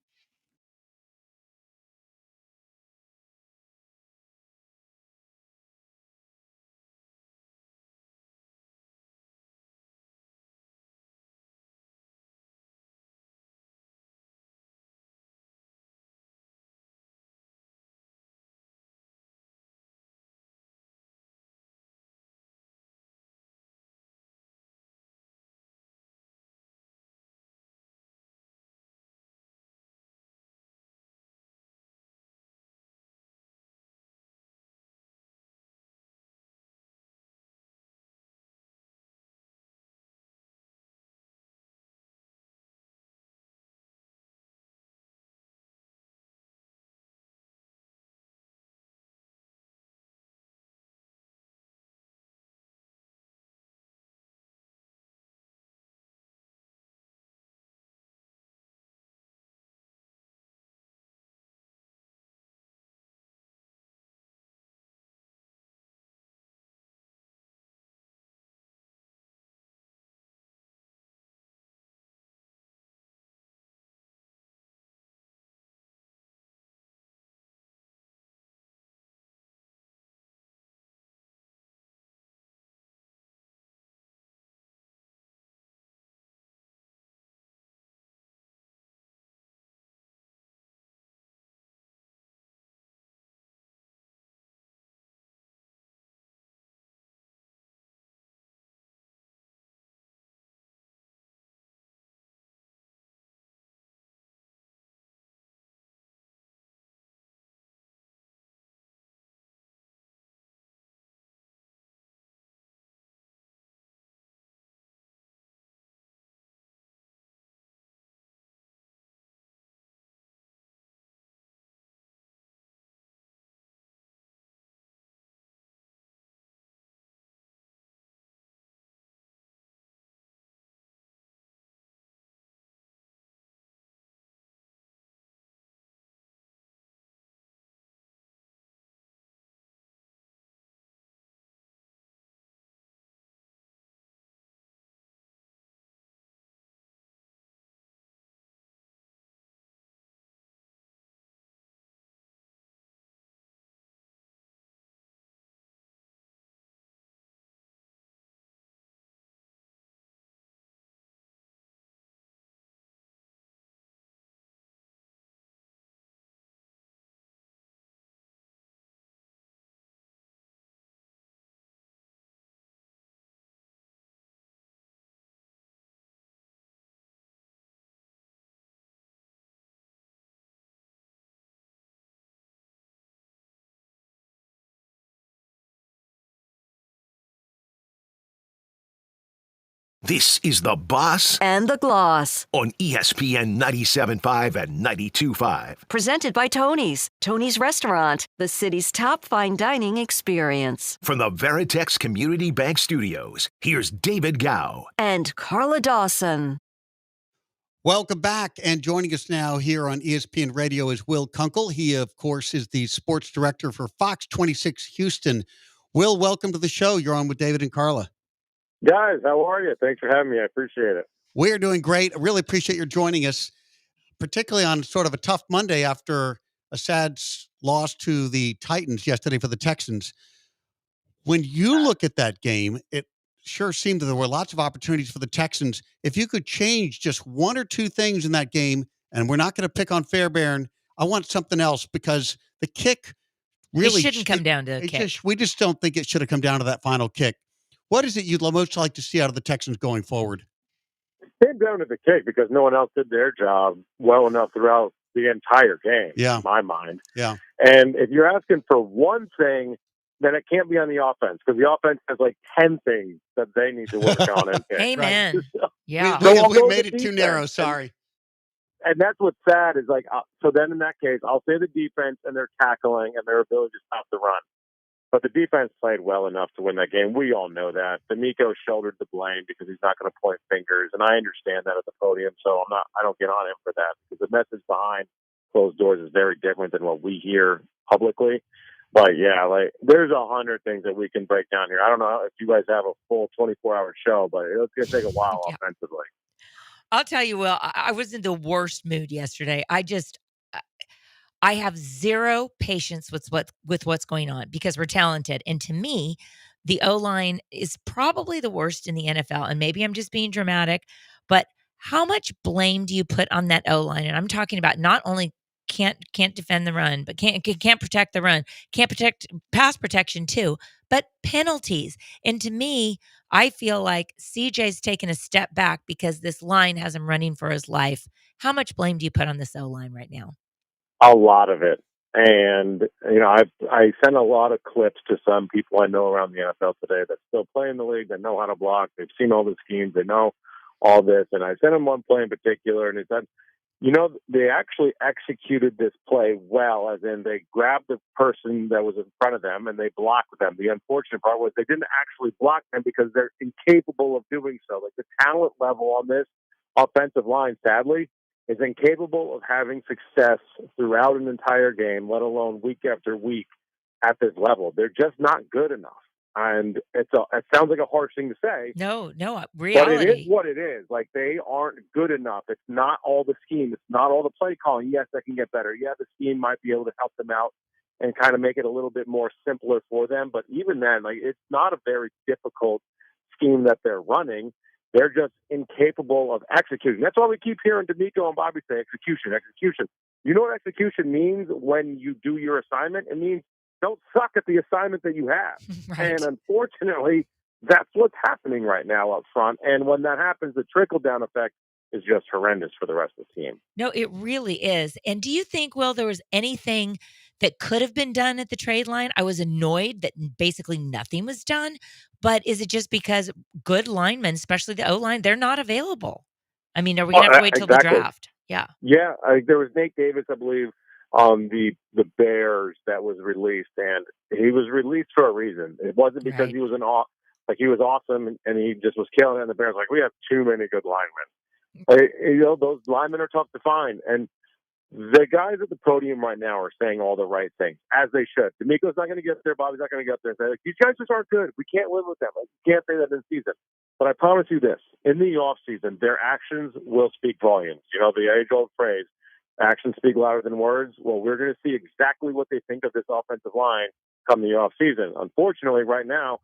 This is The Boss
and the Gloss.
on ESPN 97.5 and 92.5.
Presented by Tony's. Tony's Restaurant, the city's top fine dining experience.
From the Veritex Community Bank Studios, here's David Gow.
And Carla Dawson.
Welcome back. And joining us now here on ESPN Radio is Will Kunkel. He, of course, is the sports director for Fox 26 Houston. Will, welcome to the show. You're on with David and Carla.
Guys, how are you? Thanks for having me. I appreciate it.
We're doing great. I really appreciate your joining us, particularly on sort of a tough Monday after a sad loss to the Titans yesterday for the Texans. When you look at that game, it sure seemed that there were lots of opportunities for the Texans. If you could change just one or two things in that game, and we're not going to pick on Fairbairn, I want something else because the kick really
shouldn't come down to a kick.
We just don't think it should have come down to that final kick. What is it you'd most like to see out of the Texans going forward?
It came down to the kick because no one else did their job well enough throughout the entire game, in my mind.
Yeah.
And if you're asking for one thing, then it can't be on the offense because the offense has like 10 things that they need to work on. And
Amen.
So,
Yeah.
We made it too narrow. Sorry.
And that's what's sad is like, so then in that case, I'll say the defense and their tackling and their ability to stop the run. But the defense played well enough to win that game. We all know that. D'Amico shouldered the blame because he's not going to point fingers, and I understand that at the podium. So I don't get on him for that because the message behind closed doors is very different than what we hear publicly. But yeah, like there's 100 things that we can break down here. I don't know if you guys have a full 24-hour show, but it's going to take a while offensively.
I'll tell you, Will, I was in the worst mood yesterday. I have zero patience with what's going on because we're talented. And to me, the O-line is probably the worst in the NFL. And maybe I'm just being dramatic, but how much blame do you put on that O-line? And I'm talking about not only can't defend the run, but can't protect the run, can't protect pass protection too, but penalties. And to me, I feel like CJ's taken a step back because this line has him running for his life. How much blame do you put on this O-line right now?
A lot of it. And, I sent a lot of clips to some people I know around the NFL today that still play in the league, that know how to block. They've seen all the schemes. They know all this. And I sent them one play in particular, and it said, they actually executed this play well, as in they grabbed the person that was in front of them and they blocked them. The unfortunate part was they didn't actually block them because they're incapable of doing so. Like the talent level on this offensive line, sadly, is incapable of having success throughout an entire game, let alone week after week at this level. They're just not good enough. And it sounds like a harsh thing to say.
No, reality.
But it is what it is. Like, they aren't good enough. It's not all the scheme. It's not all the play calling. Yes, that can get better. Yeah, the scheme might be able to help them out and kind of make it a little bit more simpler for them. But even then, like, it's not a very difficult scheme that they're running. They're just incapable of executing. That's why we keep hearing D'Amico and Bobby say execution. You know what execution means when you do your assignment? It means don't suck at the assignment that you have.
Right.
And unfortunately, that's what's happening right now up front. And when that happens, the trickle-down effect is just horrendous for the rest of the team.
No, it really is. And do you think, Will, there was anything that could have been done at the trade line? I was annoyed that basically nothing was done. But is it just because good linemen, especially the O-line, they're not available? I mean, are we going to have to wait till the draft? Yeah.
Yeah. There was Nate Davis, I believe, on the Bears that was released, and he was released for a reason. It wasn't because he was he was awesome and he just was killing it. And the Bears we have too many good linemen. Those linemen are tough to find, and the guys at the podium right now are saying all the right things, as they should. D'Amico's not going to get there. Bobby's not going to get there. Say, these guys just aren't good. We can't live with them. You can't say that this season. But I promise you this, in the offseason, their actions will speak volumes. The age-old phrase, actions speak louder than words. Well, we're going to see exactly what they think of this offensive line come the offseason. Unfortunately, right now,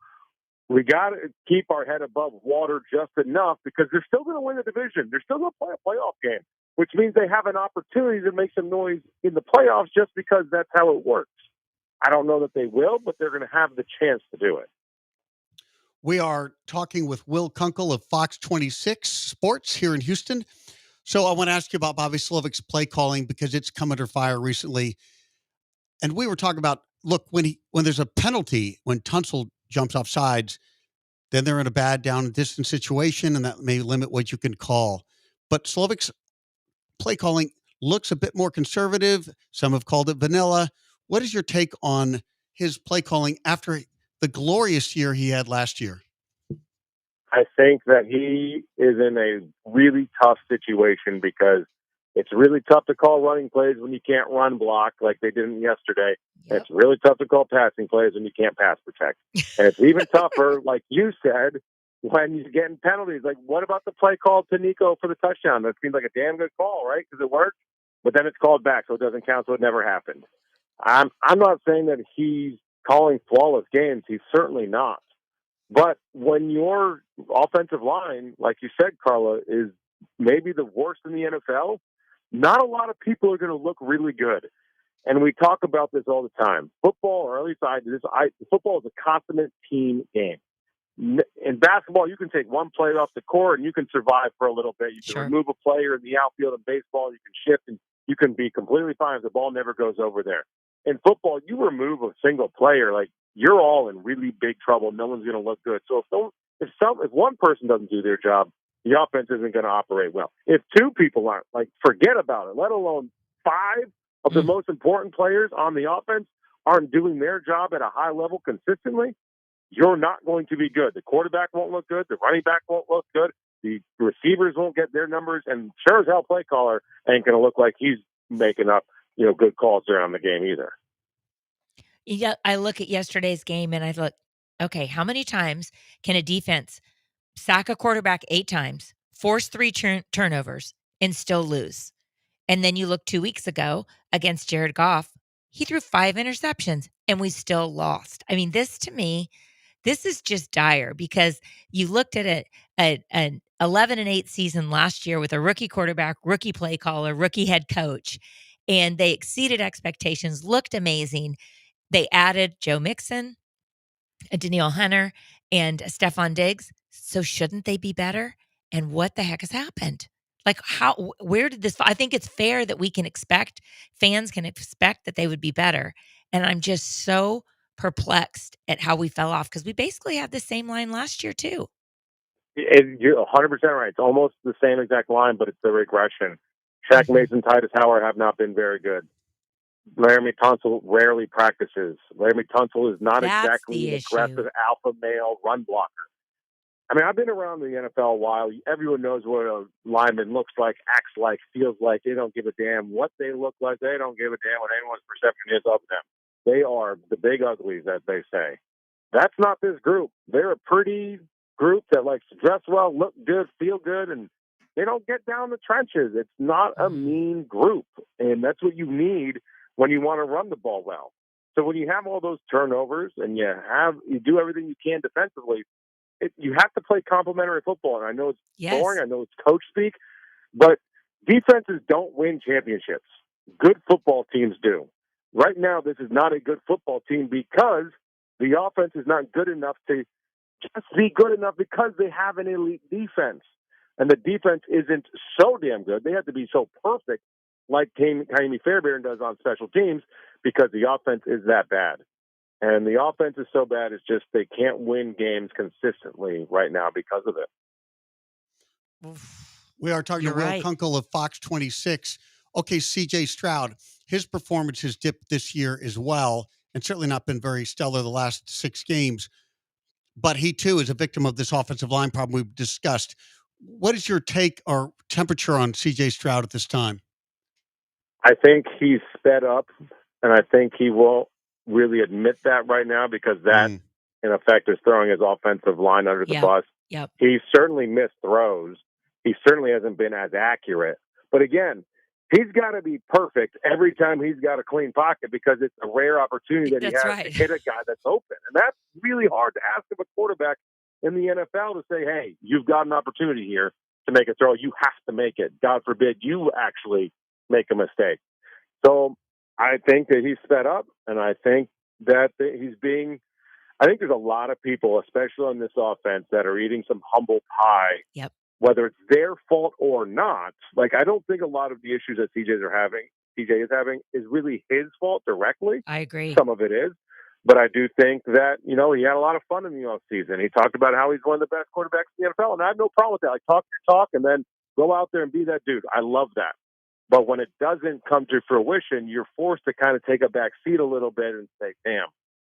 we got to keep our head above water just enough because they're still going to win the division. They're still going to play a playoff game, which means they have an opportunity to make some noise in the playoffs just because that's how it works. I don't know that they will, but they're going to have the chance to do it.
We are talking with Will Kunkel of Fox 26 Sports here in Houston. So I want to ask you about Bobby Slovic's play calling because it's come under fire recently. And we were talking about, look, when there's a penalty, when Tunsil jumps off sides, then they're in a bad down and distance situation, and that may limit what you can call. But Slovic's play calling looks a bit more conservative. Some have called it vanilla. What is your take on his play calling after the glorious year he had last year?
I think that he is in a really tough situation because it's really tough to call running plays when you can't run block like they did yesterday.
Yep.
It's really tough to call passing plays when you can't pass protect. And it's even tougher, like you said, when you're getting penalties. Like, what about the play called to Nico for the touchdown? That seems like a damn good call, right? Because it worked, but then it's called back, so it doesn't count, so it never happened. I'm not saying that he's calling flawless games. He's certainly not. But when your offensive line, like you said, Carla, is maybe the worst in the NFL, not a lot of people are going to look really good. And we talk about this all the time. Football, or at least football is a consummate team game. In basketball, you can take one player off the court and you can survive for a little bit. You can remove a player in the outfield. In baseball, you can shift and you can be completely fine if the ball never goes over there. In football, you remove a single player, like, you're all in really big trouble. No one's going to look good. So if one person doesn't do their job, the offense isn't going to operate well. If two people aren't, like, forget about it, let alone five of the most important players on the offense aren't doing their job at a high level consistently, you're not going to be good. The quarterback won't look good. The running back won't look good. The receivers won't get their numbers. And sure as hell, play caller ain't going to look like he's making up, good calls around the game either.
Yeah, I look at yesterday's game and I thought, okay, how many times can a defense sack a quarterback 8 times, force 3 turnovers, and still lose? And then you look 2 weeks ago against Jared Goff, he threw 5 interceptions and we still lost. I mean, this to me, this is just dire because you looked at an 11-8 season last year with a rookie quarterback, rookie play caller, rookie head coach, and they exceeded expectations, looked amazing. They added Joe Mixon, Danielle Hunter, and Stephon Diggs. So shouldn't they be better? And what the heck has happened? Like, where did this, I think it's fair that fans can expect that they would be better. And I'm just so perplexed at how we fell off because we basically had the same line last year too.
You're 100% right. It's almost the same exact line, but it's the regression. Shaq Mason, Titus Howard have not been very good. Laramie Tunsil rarely practices. Laramie Tunsil is not exactly an aggressive alpha male run blocker. I mean, I've been around the NFL a while. Everyone knows what a lineman looks like, acts like, feels like. They don't give a damn what they look like. They don't give a damn what anyone's perception is of them. They are the big uglies, as they say. That's not this group. They're a pretty group that likes to dress well, look good, feel good, and they don't get down the trenches. It's not a mean group, and that's what you need when you want to run the ball well. So when you have all those turnovers and you do everything you can defensively, you have to play complementary football. And I know it's boring. I know it's coach speak, but defenses don't win championships. Good football teams do. Right now, this is not a good football team because the offense is not good enough to just be good enough because they have an elite defense. And the defense isn't so damn good. They have to be so perfect like Kaimi Fairbairn does on special teams because the offense is that bad. And the offense is so bad, it's just they can't win games consistently right now because of it.
We are talking to Will Kunkel of Fox 26. Okay, C.J. Stroud, his performance has dipped this year as well, and certainly not been very stellar the last 6 games. But he, too, is a victim of this offensive line problem we've discussed. What is your take or temperature on C.J. Stroud at this time?
I think he's sped up, and I think he won't really admit that right now because that, in effect, is throwing his offensive line under the bus.
Yep.
He's certainly missed throws. He certainly hasn't been as accurate. But again, he's got to be perfect every time he's got a clean pocket because it's a rare opportunity that he has to hit a guy that's open. And that's really hard to ask of a quarterback in the NFL to say, hey, you've got an opportunity here to make a throw. You have to make it. God forbid you actually make a mistake. So I think that he's sped up, and I think that I think there's a lot of people, especially on this offense, that are eating some humble pie, whether it's their fault or not. Like, I don't think a lot of the issues that CJ is having is really his fault directly.
I agree.
Some of it is. But I do think that, he had a lot of fun in the offseason. He talked about how he's one of the best quarterbacks in the NFL, and I have no problem with that. Like, talk your talk and then go out there and be that dude. I love that. But when it doesn't come to fruition, you're forced to kind of take a back seat a little bit and say, damn,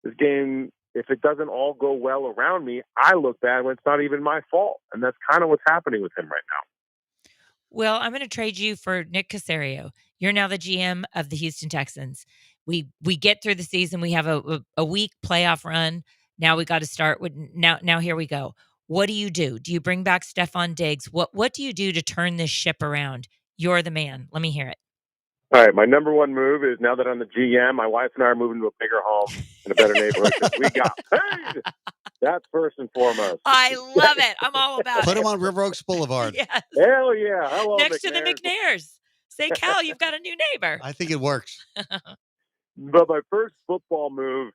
this game, if it doesn't all go well around me, I look bad when it's not even my fault. And that's kind of what's happening with him right now.
Well, I'm going to trade you for Nick Caserio. You're now the GM of the Houston Texans. We get through the season. We have a week playoff run. Now we got to start with now here we go. What do you do? Do you bring back Stephon Diggs? What do you do to turn this ship around? You're the man. Let me hear it.
All right, my number one move is, now that I'm the GM, my wife and I are moving to a bigger home in a better neighborhood because we got paid. That's first and foremost.
I love it. I'm all about
Put
it.
him on River Oaks Boulevard.
Yes.
Hell yeah. Hello,
Next to the
McNairs.
McNairs. Say, Cal, you've got a new neighbor.
I think it works.
But my first football move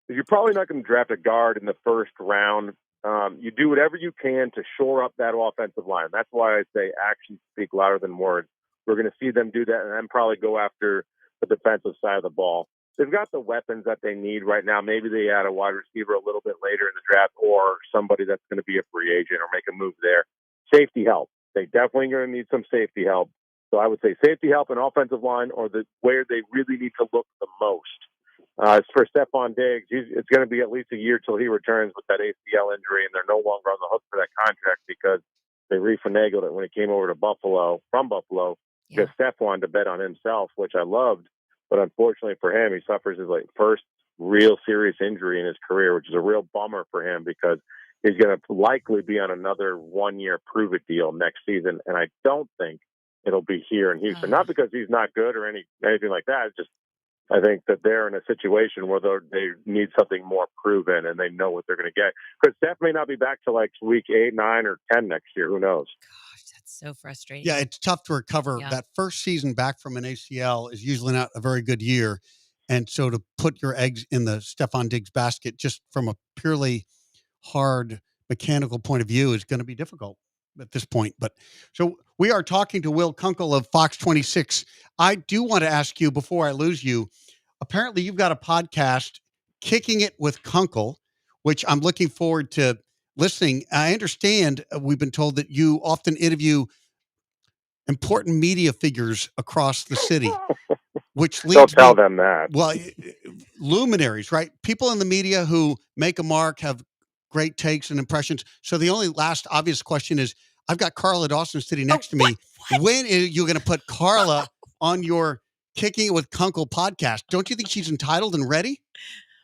is, you're probably not going to draft a guard in the first round. You do whatever you can to shore up that offensive line. That's why I say actions speak louder than words. We're going to see them do that and then probably go after the defensive side of the ball. They've got the weapons that they need right now. Maybe they add a wide receiver a little bit later in the draft, or somebody that's going to be a free agent or make a move there. Safety help. They definitely going to need some safety help. So I would say safety help and offensive line are where they really need to look the most. As for Stephon Diggs, it's going to be at least a year till he returns with that ACL injury, and they're no longer on the hook for that contract because they refinagled it when he came over to Buffalo, from Buffalo, because Stephon to bet on himself, which I loved. But unfortunately for him, he suffers his first real serious injury in his career, which is a real bummer for him because he's going to likely be on another 1-year prove-it deal next season. And I don't think it'll be here in Houston. Not because he's not good or anything like that. It's just I think that they're in a situation where they need something more proven and they know what they're going to get. Because Steph may not be back to week 8, 9, or 10 next year. Who knows?
Gosh, that's so frustrating.
Yeah, it's tough to recover.
Yeah.
That first season back from an ACL is usually not a very good year. And so to put your eggs in the Stephon Diggs basket just from a purely hard mechanical point of view is going to be difficult at this point. But so we are talking to Will Kunkel of Fox 26. I do want to ask you before I lose you, apparently you've got a podcast, Kicking It with Kunkel, which I'm looking forward to listening. I understand we've been told that you often interview important media figures across the city, which leads
Don't tell them that.
Well, luminaries, right? People in the media who make a mark, have great takes and impressions. So the only last obvious question is, I've got Carla Dawson sitting next to me.
What?
When are you going to put Carla on your Kicking It with Kunkel podcast? Don't you think she's entitled and ready?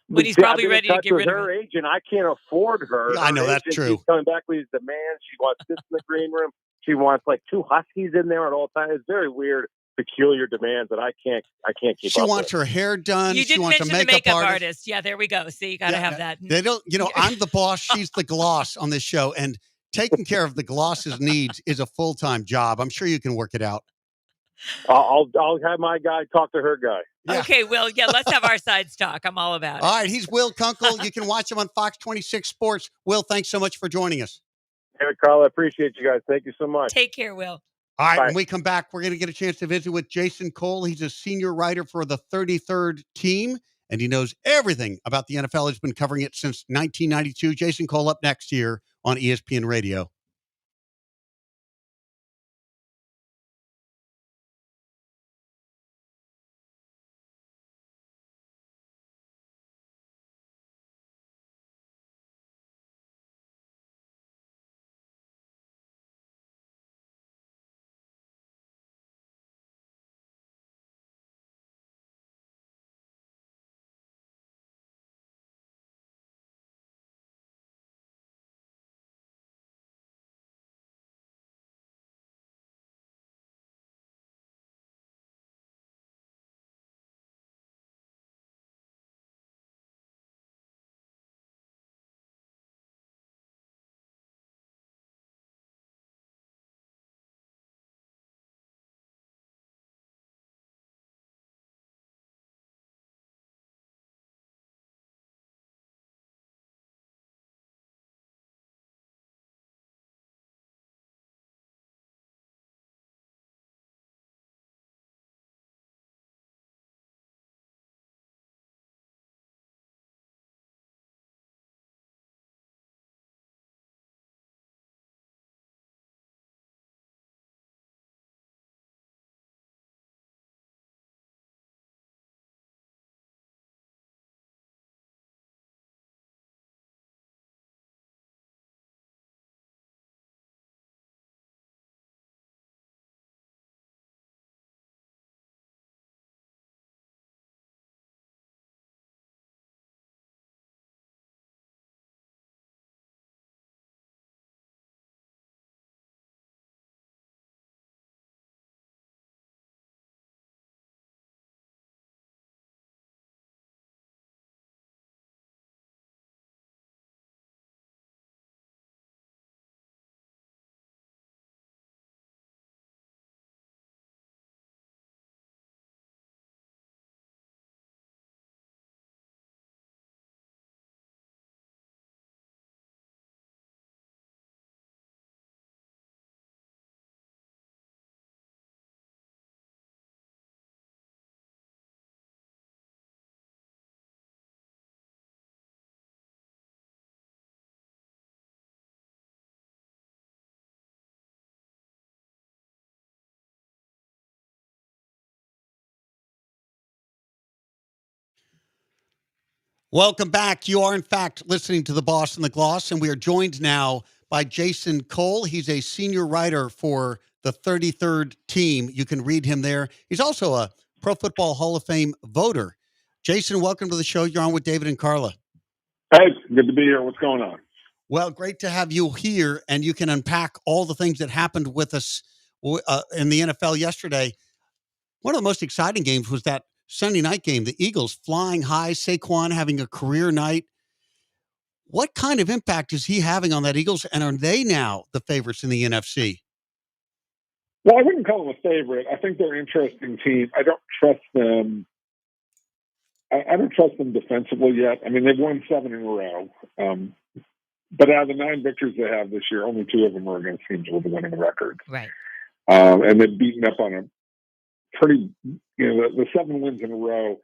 When he's probably ready to get rid of
her
it.
agent. I can't afford her.
I know,
Her
that's
agent
true.
keeps coming back with these demands. She wants this in the green room. She wants 2 huskies in there at all times. It's very weird, peculiar demands that I can't keep up
She wants
with.
her hair done.
You
She
didn't
wants
mention
a
the
makeup
makeup
artist.
artist. Yeah, there we go. See, you got to have that.
They don't, I'm the boss. She's the gloss on this show. And taking care of the gloss's needs is a full-time job. I'm sure you can work it out.
I'll have my guy talk to her guy.
Yeah.
Okay, Will. Yeah, let's have our sides talk. I'm all about it.
All right. He's Will Kunkel. You can watch him on Fox 26 Sports. Will, thanks so much for joining us.
Hey, Carl, I appreciate you guys. Thank you so much.
Take care, Will.
All right.
Bye.
When we come back, we're going to get a chance to visit with Jason Cole. He's a senior writer for the 33rd team, and he knows everything about the NFL. He's been covering it since 1992. Jason Cole up next year on ESPN Radio. Welcome back. You are, in fact, listening to The Boss and the Gloss, and we are joined now by Jason Cole. He's a senior writer for the 33rd team. You can read him there. He's also a Pro Football Hall of Fame voter. Jason, welcome to the show. You're on with David and Carla.
Hey, good to be here. What's going on?
Well, great to have you here, and you can unpack all the things that happened with us in the NFL yesterday. One of the most exciting games was that Sunday night game, the Eagles flying high, Saquon having a career night. What kind of impact is he having on that Eagles, and are they now the favorites in the NFC?
Well, I wouldn't call them a favorite. I think they're an interesting team. I don't trust them. I don't trust them defensively yet. I mean, they've won 7 in a row. But out of the 9 victories they have this year, only 2 of them are against teams with a winning record.
Right.
And they've beaten up on a pretty, the 7 wins in a row.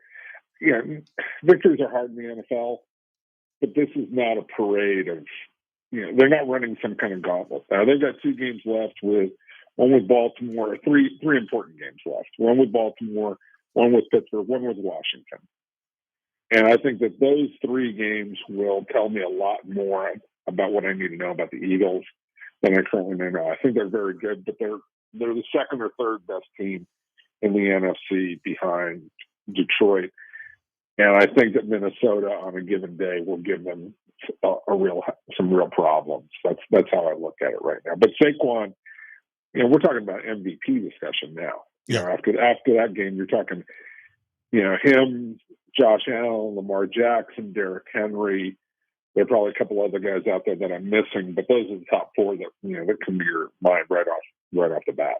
Victories are hard in the NFL, but this is not a parade of, they're not running some kind of gauntlet. They've got 2 games left with one with Baltimore, three important games left. One with Baltimore, one with Pittsburgh, one with Washington. And I think that those 3 games will tell me a lot more about what I need to know about the Eagles than I currently know. I think they're very good, but they're the second or third best team in the NFC behind Detroit. And I think that Minnesota on a given day will give them some real problems. That's how I look at it right now. But Saquon, we're talking about MVP discussion now. After that game, you're talking, him, Josh Allen, Lamar Jackson, Derrick Henry. There are probably a couple other guys out there that I'm missing, but those are the top 4 that that come to your mind right off the bat.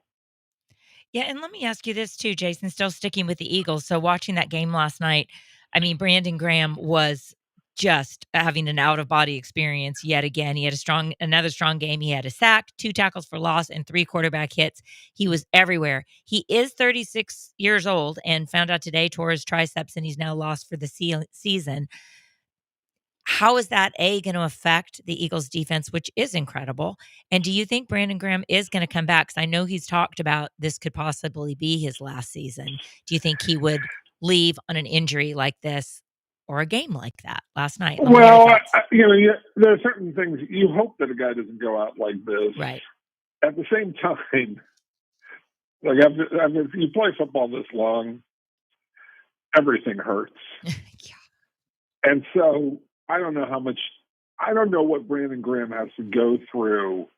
Yeah, and let me ask you this too, Jason, still sticking with the Eagles. So watching that game last night, I mean, Brandon Graham was just having an out-of-body experience yet again. He had another strong game. He had a sack, 2 tackles for loss, and 3 quarterback hits. He was everywhere. He is 36 years old and found out today, tore his triceps, and he's now lost for the season. How is that, going to affect the Eagles defense, which is incredible? And do you think Brandon Graham is going to come back? Because I know he's talked about this could possibly be his last season. Do you think he would leave on an injury like this or a game like that last night?
Well, there are certain things you hope that a guy doesn't go out like this.
Right.
At the same time, like after you play football this long, everything hurts.
Yeah.
And so I don't know what Brandon Graham has to go through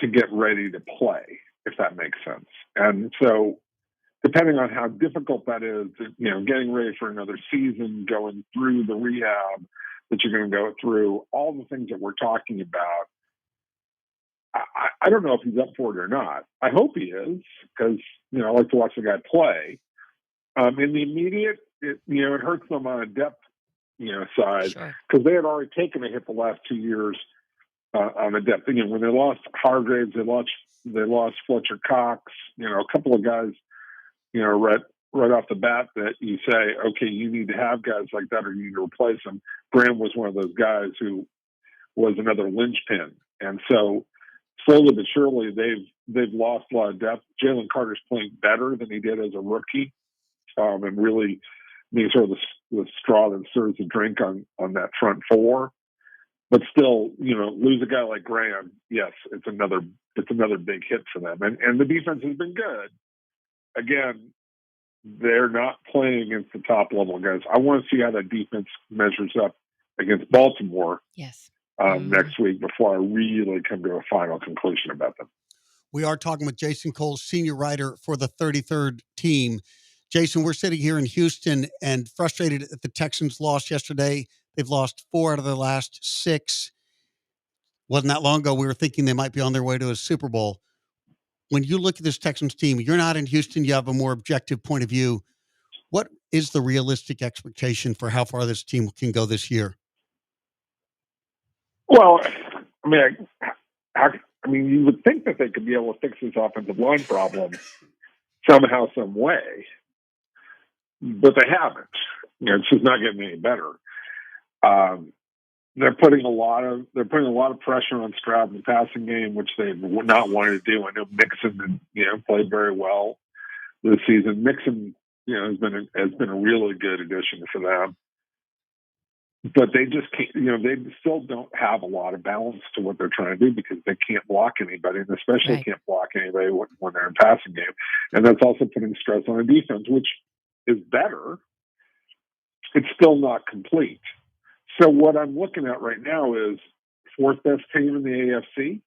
to get ready to play, if that makes sense. And so depending on how difficult that is, getting ready for another season, going through the rehab that you're going to go through, all the things that we're talking about, I don't know if he's up for it or not. I hope he is, because, I like to watch the guy play. In the immediate, it hurts them on a depth side, because they had already taken a hit the last 2 years on the depth. When they lost Hargraves, they lost Fletcher Cox. A couple of guys, right off the bat that you say, okay, you need to have guys like that, or you need to replace them. Graham was one of those guys who was another linchpin, and so slowly but surely they've lost a lot of depth. Jalen Carter's playing better than he did as a rookie, and really being sort of the straw that serves the drink on that front 4. But still, lose a guy like Graham, yes, it's another big hit for them. And the defense has been good. Again, they're not playing against the top level guys. I want to see how that defense measures up against Baltimore next week before I really come to a final conclusion about them.
We are talking with Jason Cole, senior writer for the 33rd team. Jason, we're sitting here in Houston and frustrated at the Texans' loss yesterday. They've lost 4 out of their last 6. Wasn't that long ago we were thinking they might be on their way to a Super Bowl. When you look at this Texans team, you're not in Houston, you have a more objective point of view. What is the realistic expectation for how far this team can go this year?
Well, you would think that they could be able to fix this offensive line problem somehow, some way, but they haven't. It's just not getting any better. They're putting a lot of pressure on Stroud in the passing game, which they've not wanted to do. I know Mixon, played very well this season. Mixon, has been a really good addition for them. but they just can't, they still don't have a lot of balance to what they're trying to do because they can't block anybody, and especially
Right.
can't block anybody when they're in passing game. And that's also putting stress on the defense, which is better. It's still not complete. So what I'm looking at right now is fourth best team in the AFC.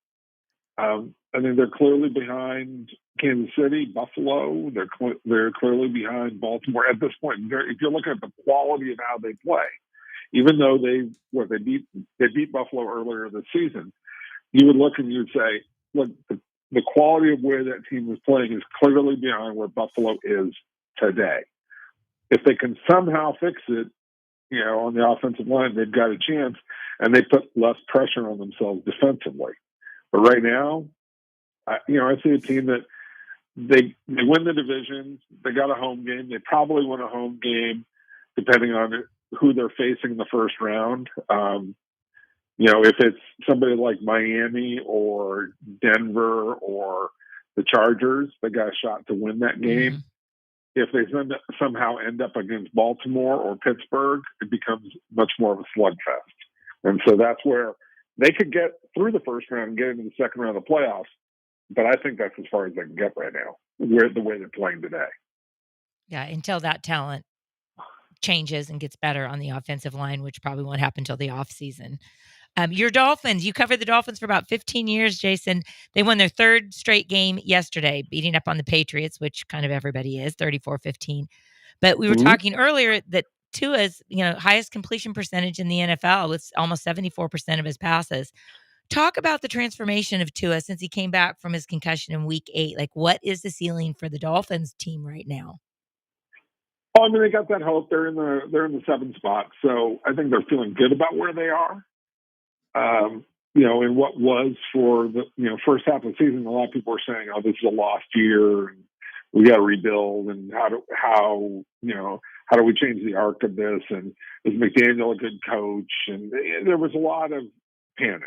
I think they're clearly behind Kansas City, Buffalo. They're clearly behind Baltimore at this point. If you're looking at the quality of how they play, even though they beat Buffalo earlier this season, you would look and you'd say, look, the quality of where that team is playing is clearly behind where Buffalo is today. If they can somehow fix it, on the offensive line, they've got a chance, and they put less pressure on themselves defensively. But right now, I see a team that they win the division. They got a home game. They probably win a home game, depending on who they're facing in the first round. If it's somebody like Miami or Denver or the Chargers, they got a shot to win that game.
Mm-hmm.
If they somehow end up against Baltimore or Pittsburgh, it becomes much more of a slugfest. And so that's where they could get through the first round and get into the second round of the playoffs. But I think that's as far as they can get right now, the way they're playing today.
Yeah, until that talent changes and gets better on the offensive line, which probably won't happen until the offseason. Your Dolphins, you covered the Dolphins for about 15 years, Jason. They won their third straight game yesterday, beating up on the Patriots, which kind of everybody is, 34-15. But we were talking earlier that Tua's, highest completion percentage in the NFL with almost 74% of his passes. Talk about the transformation of Tua since he came back from his concussion in week 8. Like, what is the ceiling for the Dolphins team right now?
Oh, I mean, they got that hope. They're in the 7th spot, so I think they're feeling good about where they are. In what was for the first half of the season, a lot of people were saying, "Oh, this is a lost year, and we got to rebuild." And how do we change the arc of this? And is McDaniel a good coach? And there was a lot of panic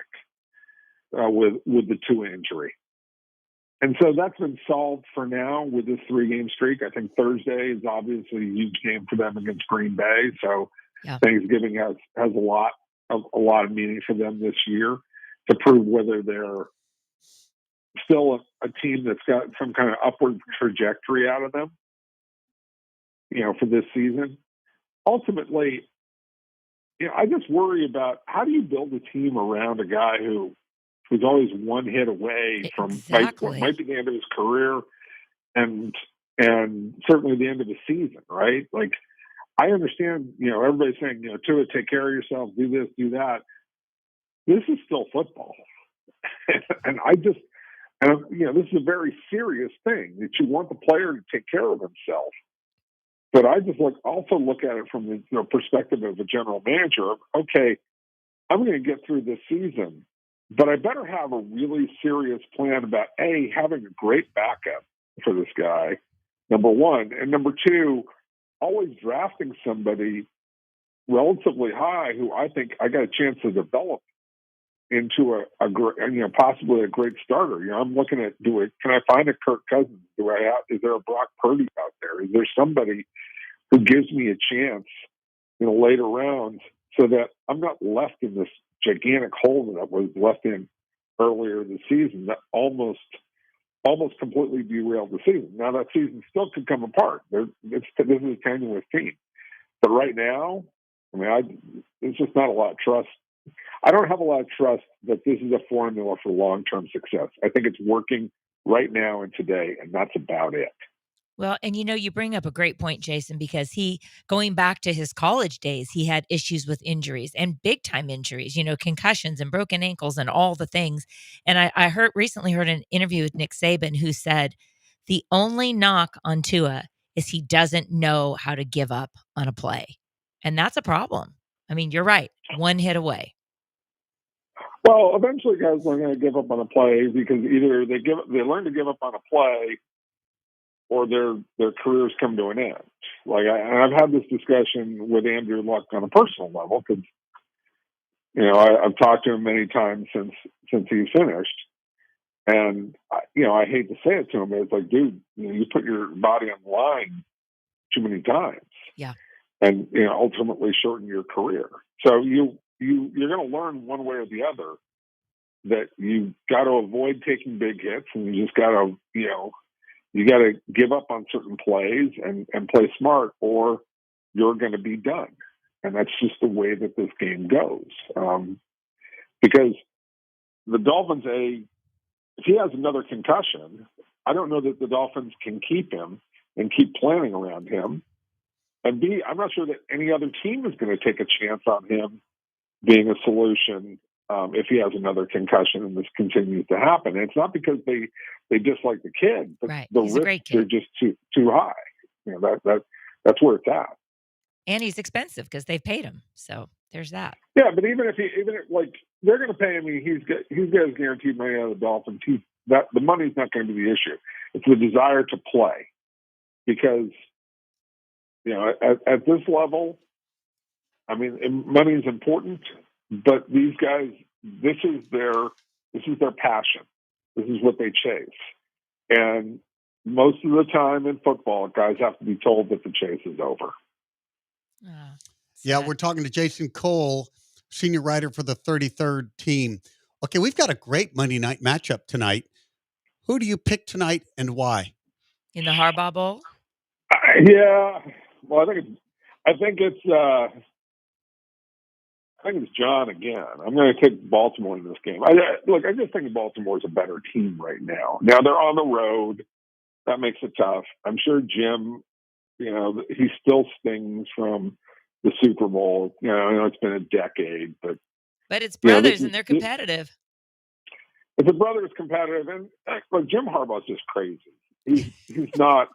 with the Tua injury, and so that's been solved for now with this 3-game streak. I think Thursday is obviously a huge game for them against Green Bay. So Thanksgiving has a lot of meaning for them this year to prove whether they're still a team that's got some kind of upward trajectory out of them, for this season. Ultimately, I just worry about how do you build a team around a guy who's always one hit away from what might be the end of his career and certainly the end of the season, right? Like, I understand, everybody's saying, Tua, take care of yourself, do this, do that. This is still football. And this is a very serious thing that you want the player to take care of himself. But I just also look at it from the perspective of a general manager of, okay, I'm going to get through this season, but I better have a really serious plan about having a great backup for this guy, number one, and number two, always drafting somebody relatively high who I think I got a chance to develop into a great, possibly a great starter. I'm looking at can I find a Kirk Cousins? Is there a Brock Purdy out there? Is there somebody who gives me a chance in the later rounds so that I'm not left in this gigantic hole that I was left in earlier this season that almost completely derailed the season. Now that season still could come apart. This is a tenuous team, but right now, there's just not a lot of trust. I don't have a lot of trust that this is a formula for long-term success. I think it's working right now and today, and that's about it.
Well, and you bring up a great point, Jason, because going back to his college days, he had issues with injuries and big time injuries, concussions and broken ankles and all the things. And I recently heard an interview with Nick Saban who said the only knock on Tua is he doesn't know how to give up on a play. And that's a problem. I mean, you're right. One hit away.
Well, eventually guys are going to give up on a play because either they learn to give up on a play or their careers come to an end. I've had this discussion with Andrew Luck on a personal level because, I've talked to him many times since he finished. And, I hate to say it to him, but it's like, dude, you put your body on the line too many times.
Yeah.
And, ultimately shorten your career. So you're going to learn one way or the other that you got to avoid taking big hits, and you just got to, you got to give up on certain plays and play smart, or you're going to be done. And that's just the way that this game goes. Because the Dolphins, if he has another concussion, I don't know that the Dolphins can keep him and keep planning around him. And B, I'm not sure that any other team is going to take a chance on him being a solution if he has another concussion and this continues to happen. And it's not because they dislike the kid, but
Right.
the
He's a great
risks are
kid.
just too high. That's where it's at.
And he's expensive because they've paid him. So there's that.
Yeah, but even if they're going to pay him, he's got his guaranteed money out of the Dolphins. The money's not going to be the issue. It's the desire to play, because at this level, I mean, money is important, but these guys, this is their passion. This is what they chase, and most of the time in football, guys have to be told that the chase is over.
Oh,
Yeah, we're talking to Jason Cole, senior writer for the 33rd team. Okay, we've got a great Monday night matchup tonight. Who do you pick tonight and why?
in the Harbaugh Bowl.
Yeah, well, I think it's John again. I'm going to take Baltimore in this game. I just think Baltimore is a better team right now. Now they're on the road. That makes it tough. I'm sure Jim, he still stings from the Super Bowl. I know it's been a decade, but
it's brothers and they're competitive.
If the brother is competitive, and Jim Harbaugh's just crazy. He's not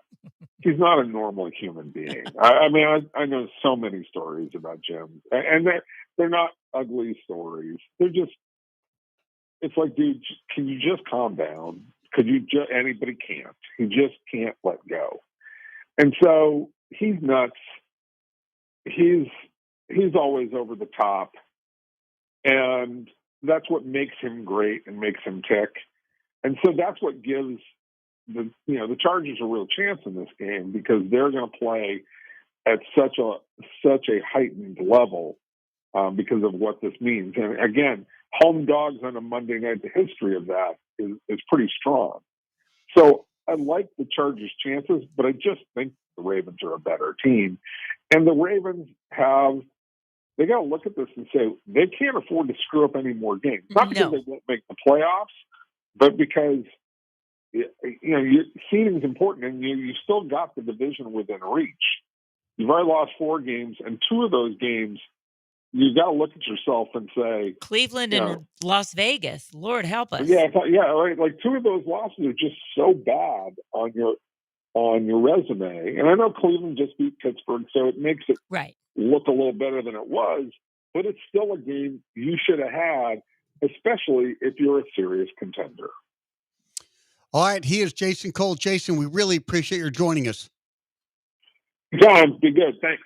a normal human being. I mean, I know so many stories about Jim, and they're not ugly stories. They're just, it's like, dude, can you just calm down? Could you just, anybody can't. He just can't let go. And so he's nuts. He's always over the top. And that's what makes him great and makes him tick. And so that's what gives the Chargers a real chance in this game, because they're going to play at such a heightened level because of what this means. And again, home dogs on a Monday night, the history of that is pretty strong. So I like the Chargers' chances, but I just think the Ravens are a better team. And the Ravens they got to look at this and say they can't afford to screw up any more games. Not because they won't make the playoffs, but because seeding is important, and you still got the division within reach. You've already lost 4 games, and 2 of those games, you got to look at yourself and say,
Cleveland and Las Vegas. Lord help us.
Yeah, right. Like 2 of those losses are just so bad on your resume. And I know Cleveland just beat Pittsburgh, so it makes it look a little better than it was, but it's still a game you should have had, especially if you're a serious contender.
All right, he is Jason Cole. Jason, we really appreciate your joining us.
John, be good. Thanks.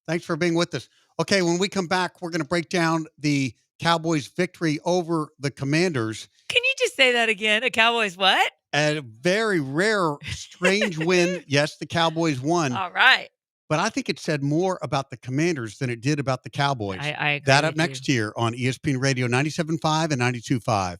Thanks for being with us. Okay, when we come back, we're going to break down the Cowboys' victory over the Commanders.
Can you just say that again? A Cowboys what?
A very rare, strange win. Yes, the Cowboys won.
All right.
But I think it said more about the Commanders than it did about the Cowboys.
I agree.
That up next year on ESPN Radio 97.5 and 92.5.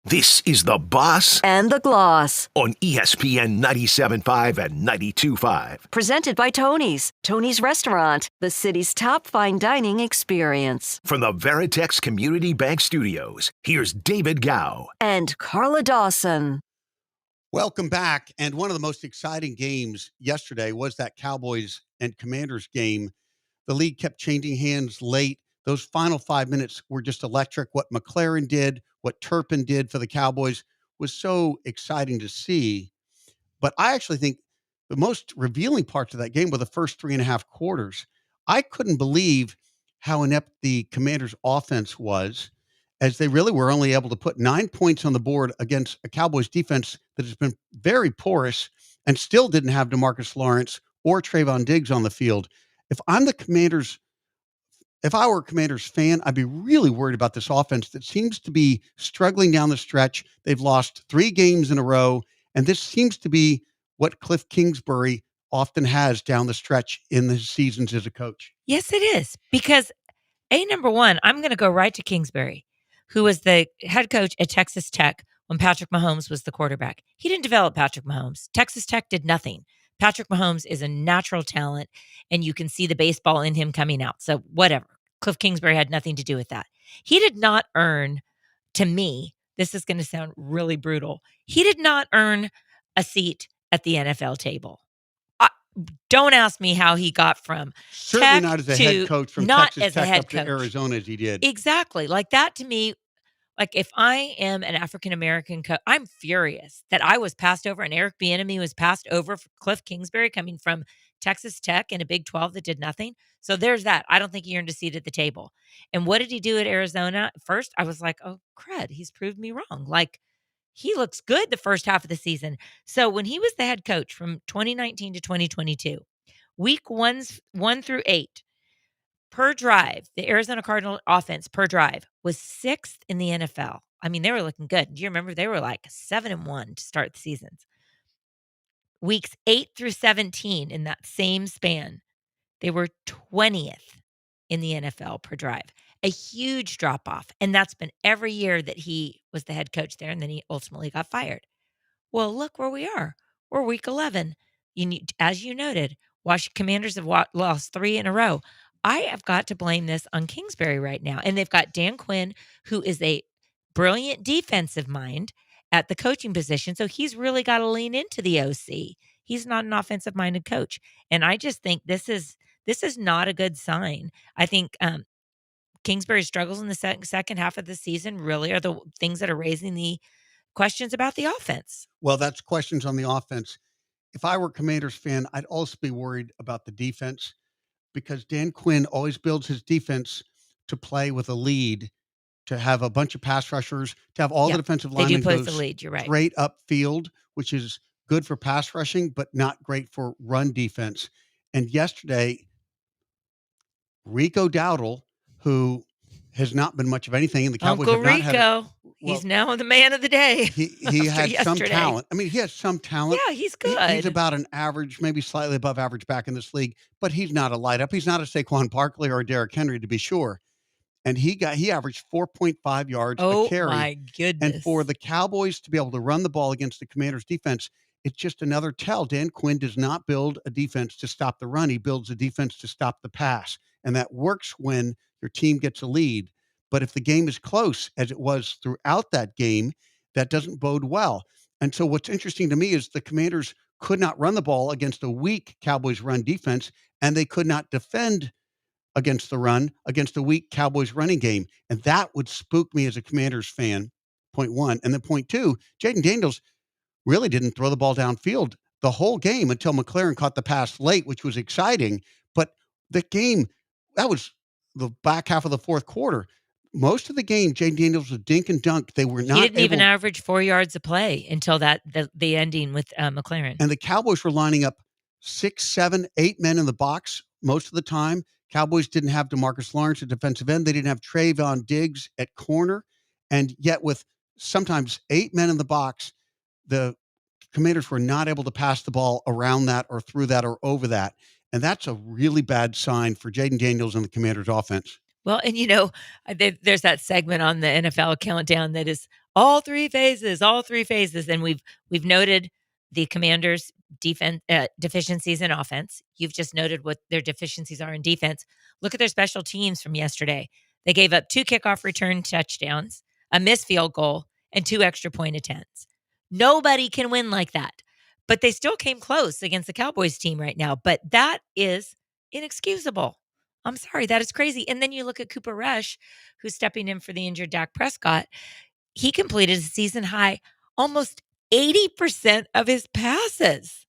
This is The Boss
and the Gloss.
on ESPN 97.5 and 92.5.
Presented by Tony's. Tony's Restaurant, the city's top fine dining experience.
From the Veritex Community Bank Studios, here's David Gow.
And Carla Dawson.
Welcome back. And one of the most exciting games yesterday was that Cowboys and Commanders game. The league kept changing hands late. Those final 5 minutes were just electric. What McLaren did, what Turpin did for the Cowboys was so exciting to see. But I actually think the most revealing parts of that game were the first 3.5 quarters. I couldn't believe how inept the Commanders' offense was, as they really were only able to put 9 points on the board against a Cowboys defense that has been very porous and still didn't have DeMarcus Lawrence or Trayvon Diggs on the field. If I were a Commanders fan, I'd be really worried about this offense that seems to be struggling down the stretch. They've lost 3 games in a row, and this seems to be what Cliff Kingsbury often has down the stretch in the seasons as a coach.
Yes, it is. Because, number one, I'm going to go right to Kingsbury, who was the head coach at Texas Tech when Patrick Mahomes was the quarterback. He didn't develop Patrick Mahomes. Texas Tech did nothing. Patrick Mahomes is a natural talent, and you can see the baseball in him coming out. So whatever. Cliff Kingsbury had nothing to do with that. He did not earn, to me, this is going to sound really brutal, he did not earn a seat at the NFL table. Don't ask me how he got from
Certainly
Tech
not as a
to
head coach from
not
Texas
as a
Tech
head
up to
coach.
Arizona as he did.
Exactly. Like that to me, like if I am an African-American coach, I'm furious that I was passed over and Eric Bieniemy was passed over for Cliff Kingsbury coming from Texas Tech in a Big 12 that did nothing. So there's that. I don't think he earned a seat at the table. And what did he do at Arizona? First, I was like, oh, crud, he's proved me wrong. Like he looks good the first half of the season. So when he was the head coach from 2019 to 2022, week 1 through 8, per drive, the Arizona Cardinal offense per drive was 6th in the NFL. I mean, they were looking good. Do you remember they were like 7-1 to start the seasons? Weeks 8 through 17 in that same span, they were 20th in the NFL per drive. A huge drop off. And that's been every year that he was the head coach there. And then he ultimately got fired. Well, look where we are. We're week 11. As you noted, Washington Commanders have lost 3 in a row. I have got to blame this on Kingsbury right now. And they've got Dan Quinn, who is a brilliant defensive mind at the coaching position. So he's really got to lean into the OC. He's not an offensive minded coach. And I just think this is not a good sign. I think Kingsbury's struggles in the second half of the season really are the things that are raising the questions about the offense.
Well, that's questions on the offense. If I were a Commanders fan, I'd also be worried about the defense, because Dan Quinn always builds his defense to play with a lead, to have a bunch of pass rushers, to have all the defensive linemen
play with the lead. You're right.
Straight upfield, which is good for pass rushing, but not great for run defense. And yesterday, Rico Dowdle, who has not been much of anything in the Cowboys,
Uncle
have not
Rico,
had
he's now the man of the day.
He had some talent. I mean, he has some talent.
Yeah, he's good.
He's about an average, maybe slightly above average back in this league, but he's not a light up. He's not a Saquon Barkley or a Derrick Henry, to be sure. And he averaged 4.5 yards a carry.
Oh my goodness.
And for the Cowboys to be able to run the ball against the Commanders defense, it's just another tell. Dan Quinn does not build a defense to stop the run. He builds a defense to stop the pass. And that works when your team gets a lead. But if the game is close, as it was throughout that game, that doesn't bode well. And so what's interesting to me is the Commanders could not run the ball against a weak Cowboys run defense, and they could not defend against the run against a weak Cowboys running game. And that would spook me as a Commanders fan, point one. And then point two, Jaden Daniels really didn't throw the ball downfield the whole game until McLaren caught the pass late, which was exciting. But the game, that was the back half of the fourth quarter. Most of the game, Jaden Daniels was dink and dunk. They were not.
He didn't even average 4 yards a play until the ending with McLaren.
And the Cowboys were lining up 6, 7, 8 men in the box most of the time. Cowboys didn't have DeMarcus Lawrence at defensive end. They didn't have Trayvon Diggs at corner. And yet with sometimes 8 men in the box, the Commanders were not able to pass the ball around that or through that or over that. And that's a really bad sign for Jaden Daniels and the Commanders offense.
Well, and there's that segment on the NFL Countdown that is All three phases. And we've noted the Commanders' defense deficiencies in offense. You've just noted what their deficiencies are in defense. Look at their special teams from yesterday. They gave up 2 kickoff return touchdowns, a missed field goal, and 2 extra point attempts. Nobody can win like that. But they still came close against the Cowboys team right now. But that is inexcusable. I'm sorry, that is crazy. And then you look at Cooper Rush, who's stepping in for the injured Dak Prescott. He completed a season high almost 80% of his passes.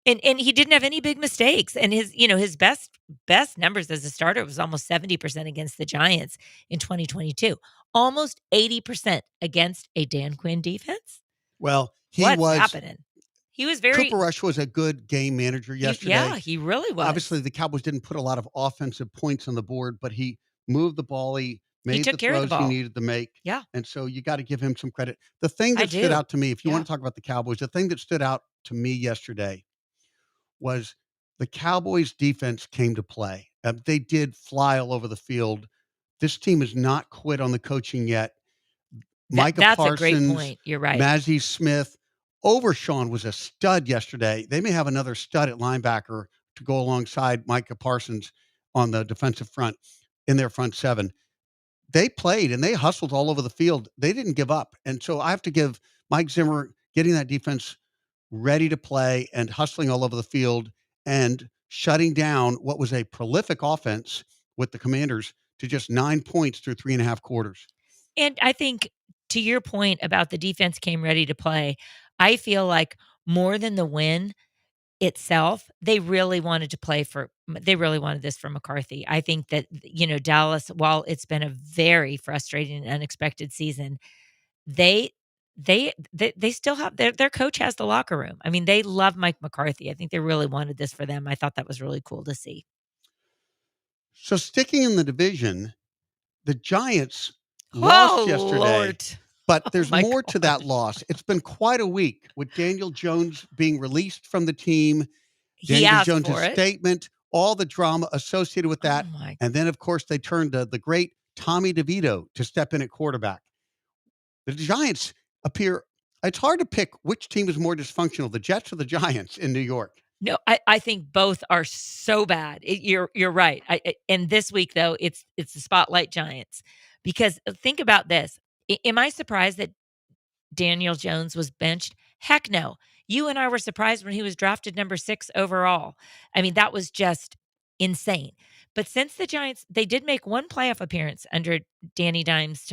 And he didn't have any big mistakes. And his best numbers as a starter was almost 70% against the Giants in 2022. Almost 80% against a Dan Quinn defense.
Well,
What's happening? He was
Cooper Rush was a good game manager yesterday.
He really was.
Obviously, the Cowboys didn't put a lot of offensive points on the board, but he moved the ball. He made the throws he needed to make.
Yeah.
And so you got to give him some credit. The thing that stood out to me, if you want to talk about the Cowboys, the thing that stood out to me yesterday was the Cowboys defense came to play. They did fly all over the field. This team has not quit on the coaching yet. Micah
That's
Parsons,
a great point. You're right.
Mazzie Smith. Overshawn was a stud yesterday. They may have another stud at linebacker to go alongside Micah Parsons on the defensive front in their front seven. They played and they hustled all over the field. They didn't give up. And so I have to give Mike Zimmer getting that defense ready to play and hustling all over the field and shutting down what was a prolific offense with the Commanders to just 9 points through 3.5 quarters.
And I think to your point about the defense came ready to play, I feel like more than the win itself, they really wanted this for McCarthy. I think that, Dallas, while it's been a very frustrating and unexpected season, they still have their coach has the locker room. I mean, they love Mike McCarthy. I think they really wanted this for them. I thought that was really cool to see.
So sticking in the division, the Giants lost yesterday.
Lord.
But there's more to that loss. It's been quite a week with Daniel Jones being released from the team. Daniel Jones' statement, all the drama associated with that. And then, of course, they turned to the great Tommy DeVito to step in at quarterback. The Giants appear, it's hard to pick which team is more dysfunctional, the Jets or the Giants in New York.
No, I think both are so bad. You're right. And this week, though, it's the Spotlight Giants. Because think about this. Am I surprised that Daniel Jones was benched? Heck no. You and I were surprised when he was drafted number 6 overall. I mean, that was just insane. But since the Giants, they did make one playoff appearance under Danny Dimes'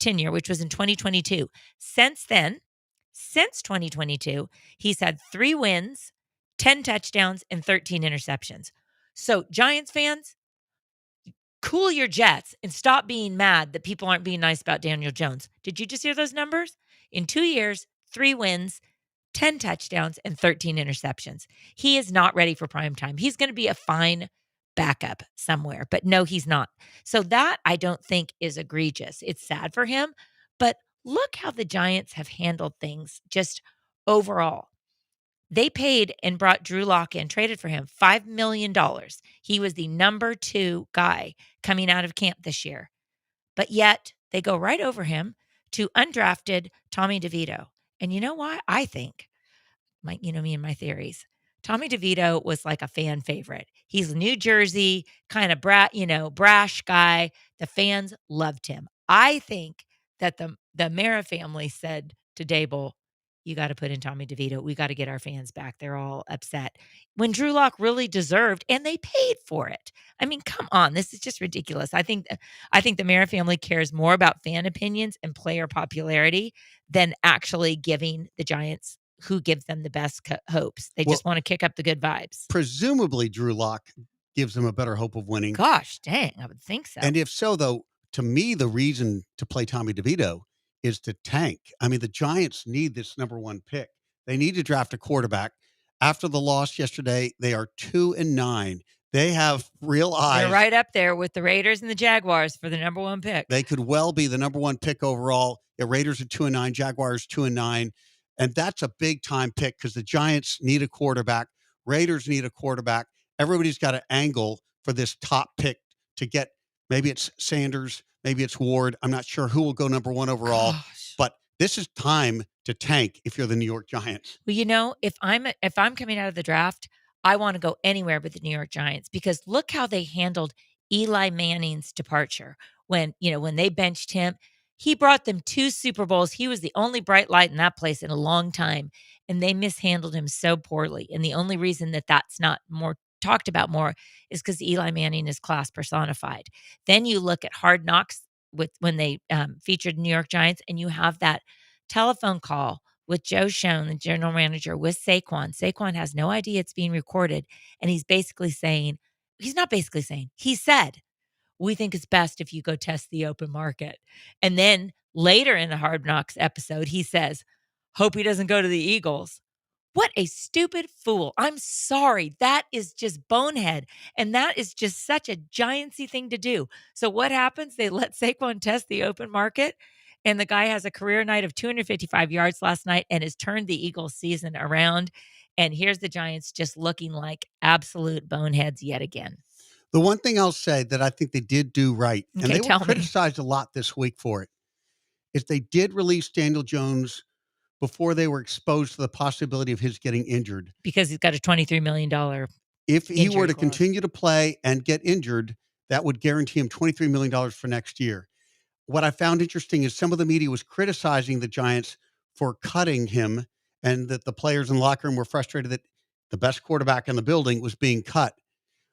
tenure, which was in 2022. Since then, since 2022, he's had 3 wins, 10 touchdowns, and 13 interceptions. So Giants fans, cool your jets and stop being mad that people aren't being nice about Daniel Jones. Did you just hear those numbers? In 2 years, 3 wins, 10 touchdowns, and 13 interceptions. He is not ready for prime time. He's going to be a fine backup somewhere, but no, he's not. So that I don't think is egregious. It's sad for him, but look how the Giants have handled things just overall. They paid and brought Drew Lock in, traded for him $5 million. He was the number 2 guy coming out of camp this year. But yet they go right over him to undrafted Tommy DeVito. And you know why? I think, me and my theories. Tommy DeVito was like a fan favorite. He's a New Jersey kind of brash guy. The fans loved him. I think that the Mara family said to Dable, you got to put in Tommy DeVito. We got to get our fans back. They're all upset. When Drew Lock really deserved, and they paid for it. I mean, come on. This is just ridiculous. I think the Mara family cares more about fan opinions and player popularity than actually giving the Giants who gives them the best hopes. They just want to kick up the good vibes.
Presumably, Drew Lock gives them a better hope of winning.
Gosh, dang. I would think so.
And if so, though, to me, the reason to play Tommy DeVito is to tank. I mean, the Giants need this number 1 pick. They need to draft a quarterback. After the loss yesterday, they are 2-9. They have real eyes.
They're right up there with the Raiders and the Jaguars for the number 1 pick.
They could well be the number 1 pick overall. The Raiders are 2-9, Jaguars 2-9. And that's a big time pick because the Giants need a quarterback. Raiders need a quarterback. Everybody's got an angle for this top pick to get. Maybe it's Sanders. Maybe it's Ward. I'm not sure who will go number 1 overall. Gosh. But This is time to tank if you're the New York Giants.
Well, if I'm coming out of the draft, I want to go anywhere but the New York Giants because look how they handled Eli Manning's departure. When they benched him, he brought them 2 Super Bowls. He was the only bright light in that place in a long time, and they mishandled him so poorly. And the only reason that that's not more talked about more is because Eli Manning is class personified. Then you look at Hard Knocks when they featured New York Giants, and you have that telephone call with Joe Schoen, the general manager, with Saquon. Saquon has no idea it's being recorded. And he's not basically saying, he said, we think it's best if you go test the open market. And then later in the Hard Knocks episode, he says, hope he doesn't go to the Eagles. What a stupid fool. I'm sorry. That is just bonehead. And that is just such a giantsy thing to do. So what happens? They let Saquon test the open market. And the guy has a career night of 255 yards last night and has turned the Eagles season around. And here's the Giants just looking like absolute boneheads yet again.
The one thing I'll say that I think they did do right, and
Okay,
they
tell
were
me.
criticized a lot this week for it, is they did release Daniel Jones before they were exposed to the possibility of his getting injured.
Because he's got a $23 million.
If he were
Injury
to
clause.
continue to play and get injured, that would guarantee him $23 million for next year. What I found interesting is some of the media was criticizing the Giants for cutting him, and that the players in the locker room were frustrated that the best quarterback in the building was being cut.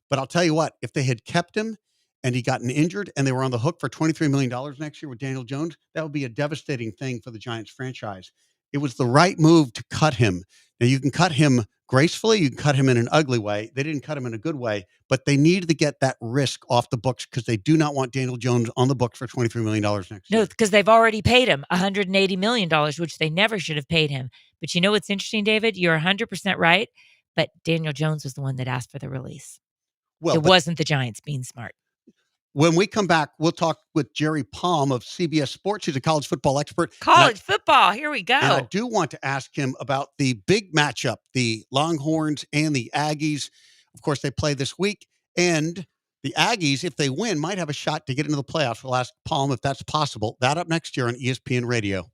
But I'll tell you what, if they had kept him and he gotten injured and they were on the hook for $23 million next year with Daniel Jones, that would be a devastating thing for the Giants franchise. It was the right move to cut him. Now, you can cut him gracefully, you can cut him in an ugly way. They didn't cut him in a good way, but they needed to get that risk off the books because they do not want Daniel Jones on the books for $23 million next year.
No, because they've already paid him $180 million, which they never should have paid him. But you know what's interesting, David? You're 100% right. But Daniel Jones was the one that asked for the release.
Well,
It wasn't the Giants being smart.
When we come back, we'll talk with Jerry Palm of CBS Sports. He's a college football expert.
College football. Here we go.
And I do want to ask him about the big matchup, the Longhorns and the Aggies. Of course, they play this week. And the Aggies, if they win, might have a shot to get into the playoffs. We'll ask Palm if that's possible. That up next year on ESPN Radio.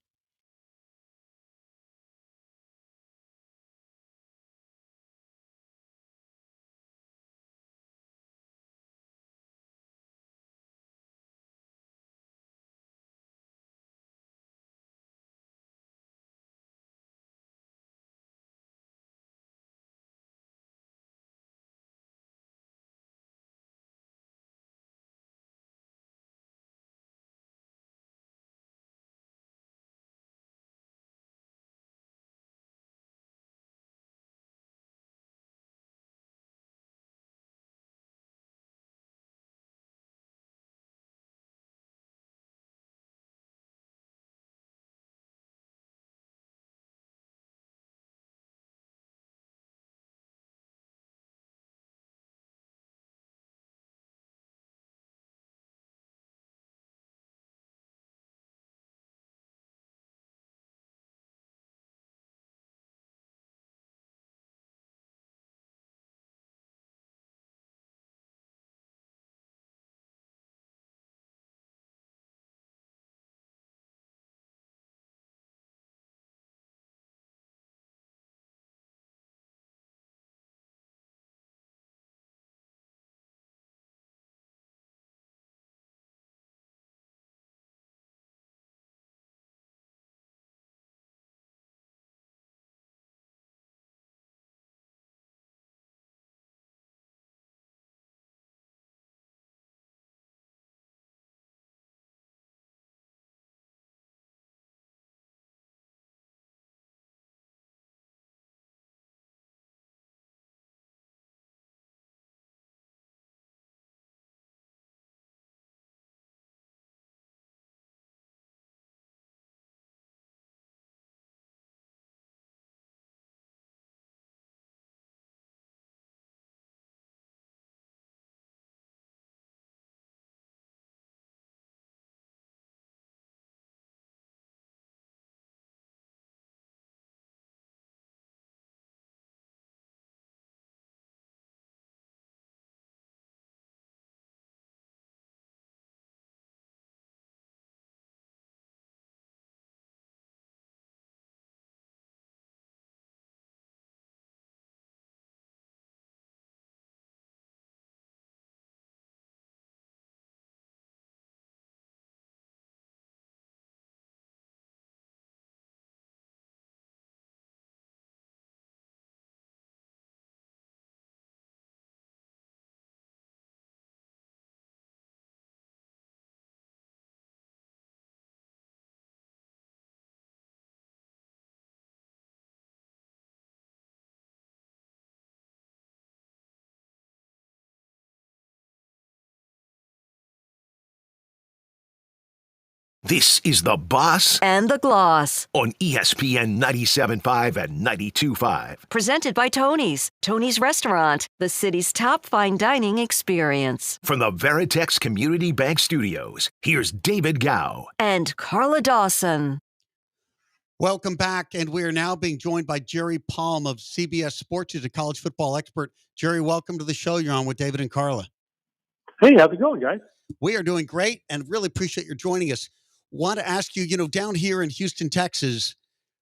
This is The Boss
and the Gloss.
on ESPN 97.5 and 92.5.
Presented by Tony's. Tony's Restaurant, the city's top fine dining experience.
From the Veritex Community Bank Studios, here's David Gow.
And Carla Dawson.
Welcome back, and we are now being joined by Jerry Palm of CBS Sports. He's a college football expert. Jerry, welcome to the show. You're on with David and Carla.
Hey, how's it going, guys?
We are doing great and really appreciate your joining us. Want to ask you, down here in Houston, Texas,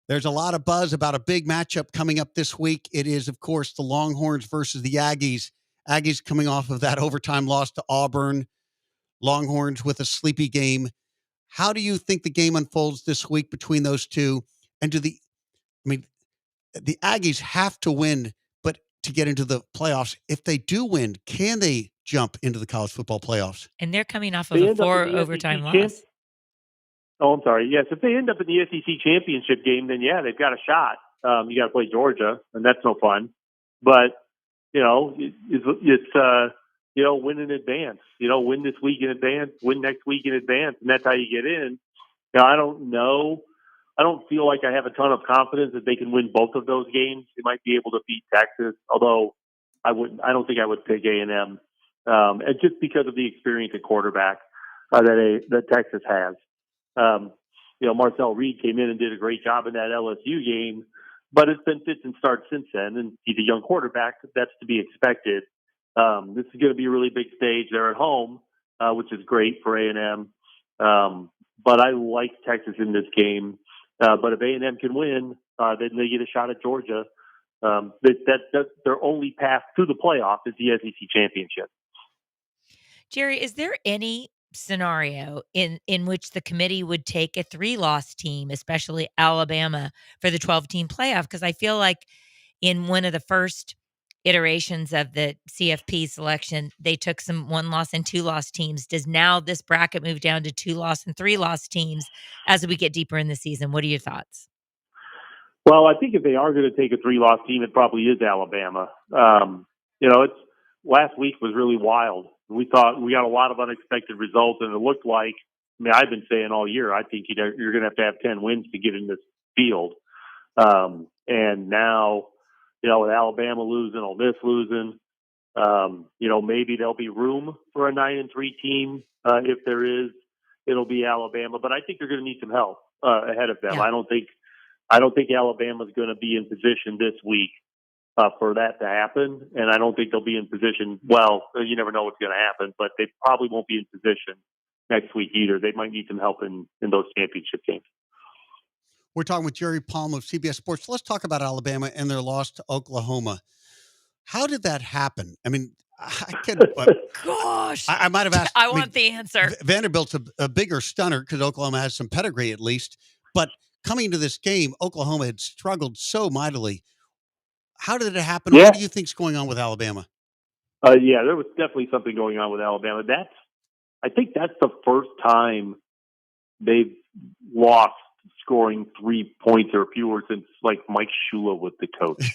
there's a lot of buzz about a big matchup coming up this week. It is, of course, the Longhorns versus the Aggies. Aggies coming off of that overtime loss to Auburn. Longhorns with a sleepy game. How do you think the game unfolds this week between those two? And the Aggies have to win, but to get into the playoffs, if they do win, can they jump into the college football playoffs?
And they're coming off of a 4 overtime loss.
Oh, I'm sorry. Yes, if they end up in the SEC championship game, then yeah, they've got a shot. You got to play Georgia, and that's no fun. But it's win in advance. Win this week in advance, win next week in advance, and that's how you get in. Now, I don't know. I don't feel like I have a ton of confidence that they can win both of those games. They might be able to beat Texas, although I don't think I would pick A&M, and just because of the experience at quarterback that Texas has. Marcel Reed came in and did a great job in that LSU game, but it's been fits and starts since then, and he's a young quarterback. That's to be expected. This is going to be a really big stage. They're at home, which is great for A&M. But I like Texas in this game. But if A&M can win, then they get a shot at Georgia. That's their only path to the playoff is the SEC championship.
Jerry, is there any scenario in which the committee would take a 3-loss team, especially Alabama, for the 12-team playoff? Because I feel like in one of the first iterations of the CFP selection, they took some 1-loss and 2-loss teams. Does now this bracket move down to 2-loss and 3-loss teams as we get deeper in the season? What are your thoughts?
Well, I think if they are going to take a 3-loss team, it probably is Alabama. It's last week was really wild. We thought we got a lot of unexpected results, and it looked like, I've been saying all year, I think you're going to have 10 wins to get in this field. And now, with Alabama losing, Ole Miss losing, maybe there'll be room for a 9-3 team. If there is, it'll be Alabama. But I think they're going to need some help ahead of them.
Yeah.
I don't think Alabama's going to be in position this week for that to happen, and I don't think they'll be in position. Well, you never know what's going to happen, but they probably won't be in position next week either. They might need some help in those championship games.
We're talking with Jerry Palm of CBS Sports. Let's talk about Alabama and their loss to Oklahoma. How did that happen?
Gosh,
I might have asked.
I want the answer.
Vanderbilt's a bigger stunner because Oklahoma has some pedigree at least. But coming into this game, Oklahoma had struggled so mightily. How did it happen?
Yeah.
What do you think's going on with Alabama?
There was definitely something going on with Alabama. I think that's the first time they've lost scoring 3 points or fewer since Mike Shula was the coach.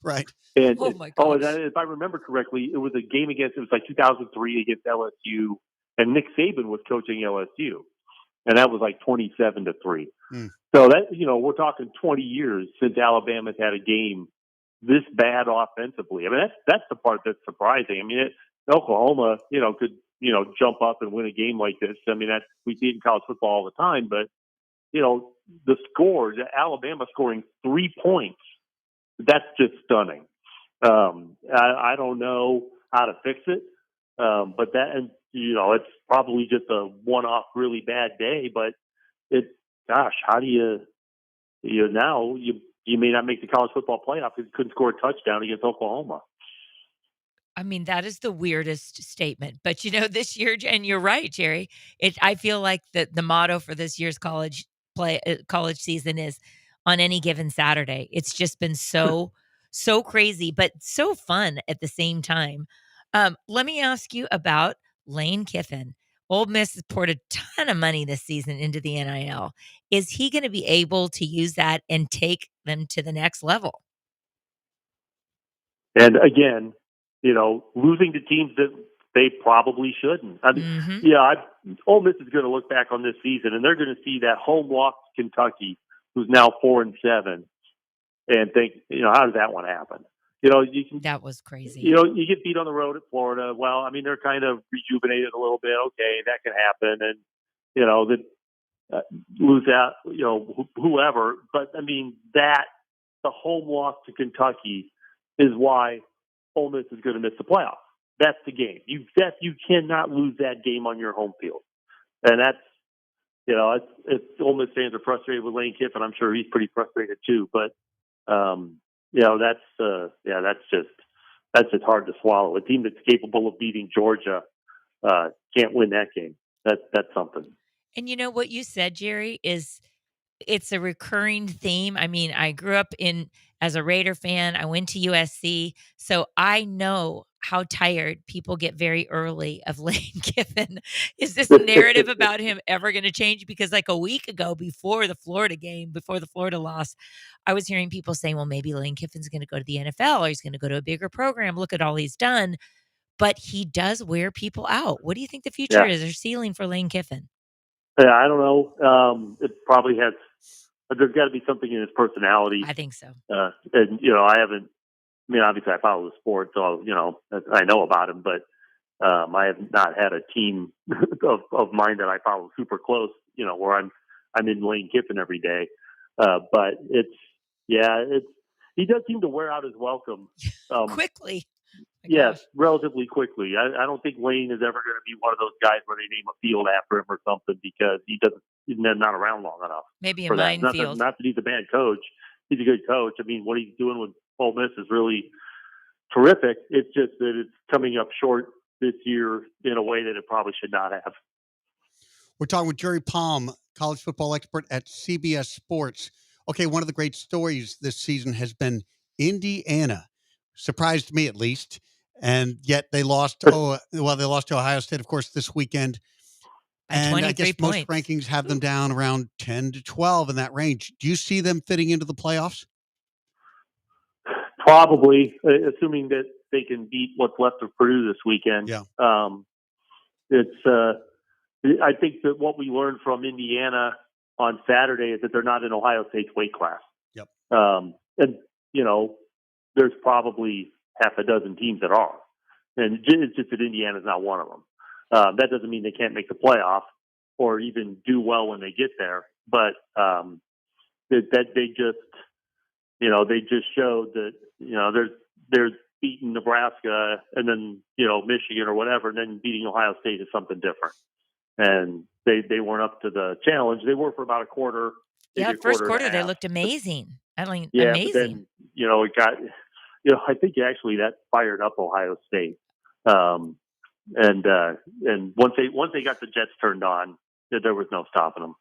Right.
And
Oh my gosh.
if I remember correctly, it was a game it was 2003 against LSU, and Nick Saban was coaching LSU, and that was 27-3. So that we're talking 20 years since Alabama's had a game this bad offensively. That's the part that's surprising. Oklahoma, could jump up and win a game like this. We see it in college football all the time, but the scores, Alabama scoring 3 points, that's just stunning. I don't know how to fix it, but it's probably just a one-off really bad day. But how do you may not make the college football playoff because you couldn't score a touchdown against Oklahoma.
That is the weirdest statement. But this year, and you're right, Jerry. I feel like the motto for this year's college season is on any given Saturday. It's just been so crazy, but so fun at the same time. Let me ask you about Lane Kiffin. Ole Miss has poured a ton of money this season into the NIL. Is he going to be able to use that and take them to the next level?
And again, losing to teams that they probably shouldn't. I mean, Ole Miss is going to look back on this season, and they're going to see that home loss to Kentucky, who's now 4-7, and think, how does that one happen?
That was crazy.
You get beat on the road at Florida. Well, I mean, they're kind of rejuvenated a little bit. Okay, that can happen, and lose out, whoever. But I mean, the home loss to Kentucky is why Ole Miss is going to miss the playoffs. That's the game. You cannot lose that game on your home field, and that's it's Ole Miss fans are frustrated with Lane Kiffin. I'm sure he's pretty frustrated too. But that's just hard to swallow. A team that's capable of beating Georgia can't win that game. That's something.
And what you said, Jerry, it's a recurring theme. I mean, I grew up as a Raider fan. I went to USC, so I know how tired people get very early of Lane Kiffin. Is this narrative about him ever going to change? Because like a week ago, before the Florida loss, I was hearing people saying, well, maybe Lane Kiffin's going to go to the NFL or he's going to go to a bigger program. Look at all he's done. But he does wear people out. What do you think the future is or ceiling for Lane Kiffin?
Yeah, I don't know. It probably has. There's got to be something in his personality.
I think so.
And I haven't. I mean, obviously, I follow the sport, so I know about him. But I have not had a team of mine that I follow super close. Where I'm in Lane Kiffin every day. But he does seem to wear out his welcome
quickly.
Yes, relatively quickly. I don't think Lane is ever going to be one of those guys where they name a field after him or something because he's not around long enough.
Maybe a
for that.
minefield.
Not that he's a bad coach. He's a good coach. I mean, what he's doing with Ole Miss is really terrific. It's just that it's coming up short this year in a way that it probably should not have.
We're talking with Jerry Palm, college football expert at CBS Sports. Okay, one of the great stories this season has been Indiana. Surprised me at least. And yet they lost. They lost to Ohio State, of course, this weekend. And I guess most rankings have them down around 10 to 12 in that range. Do you see them fitting into the playoffs?
Probably, assuming that they can beat what's left of Purdue this weekend.
Yeah.
I think that what we learned from Indiana on Saturday is that they're not in Ohio State's weight class.
Yep.
And there's probably half a dozen teams that are. And it's just that Indiana's not one of them. That doesn't mean they can't make the playoff or even do well when they get there. But that they just showed that, there's beating Nebraska and then, Michigan or whatever, and then beating Ohio State is something different. And they weren't up to the challenge. They were for about a quarter.
First quarter they looked amazing. Amazing.
But then, it got, I think actually that fired up Ohio State. And once they got the Jets turned on, there was no stopping them.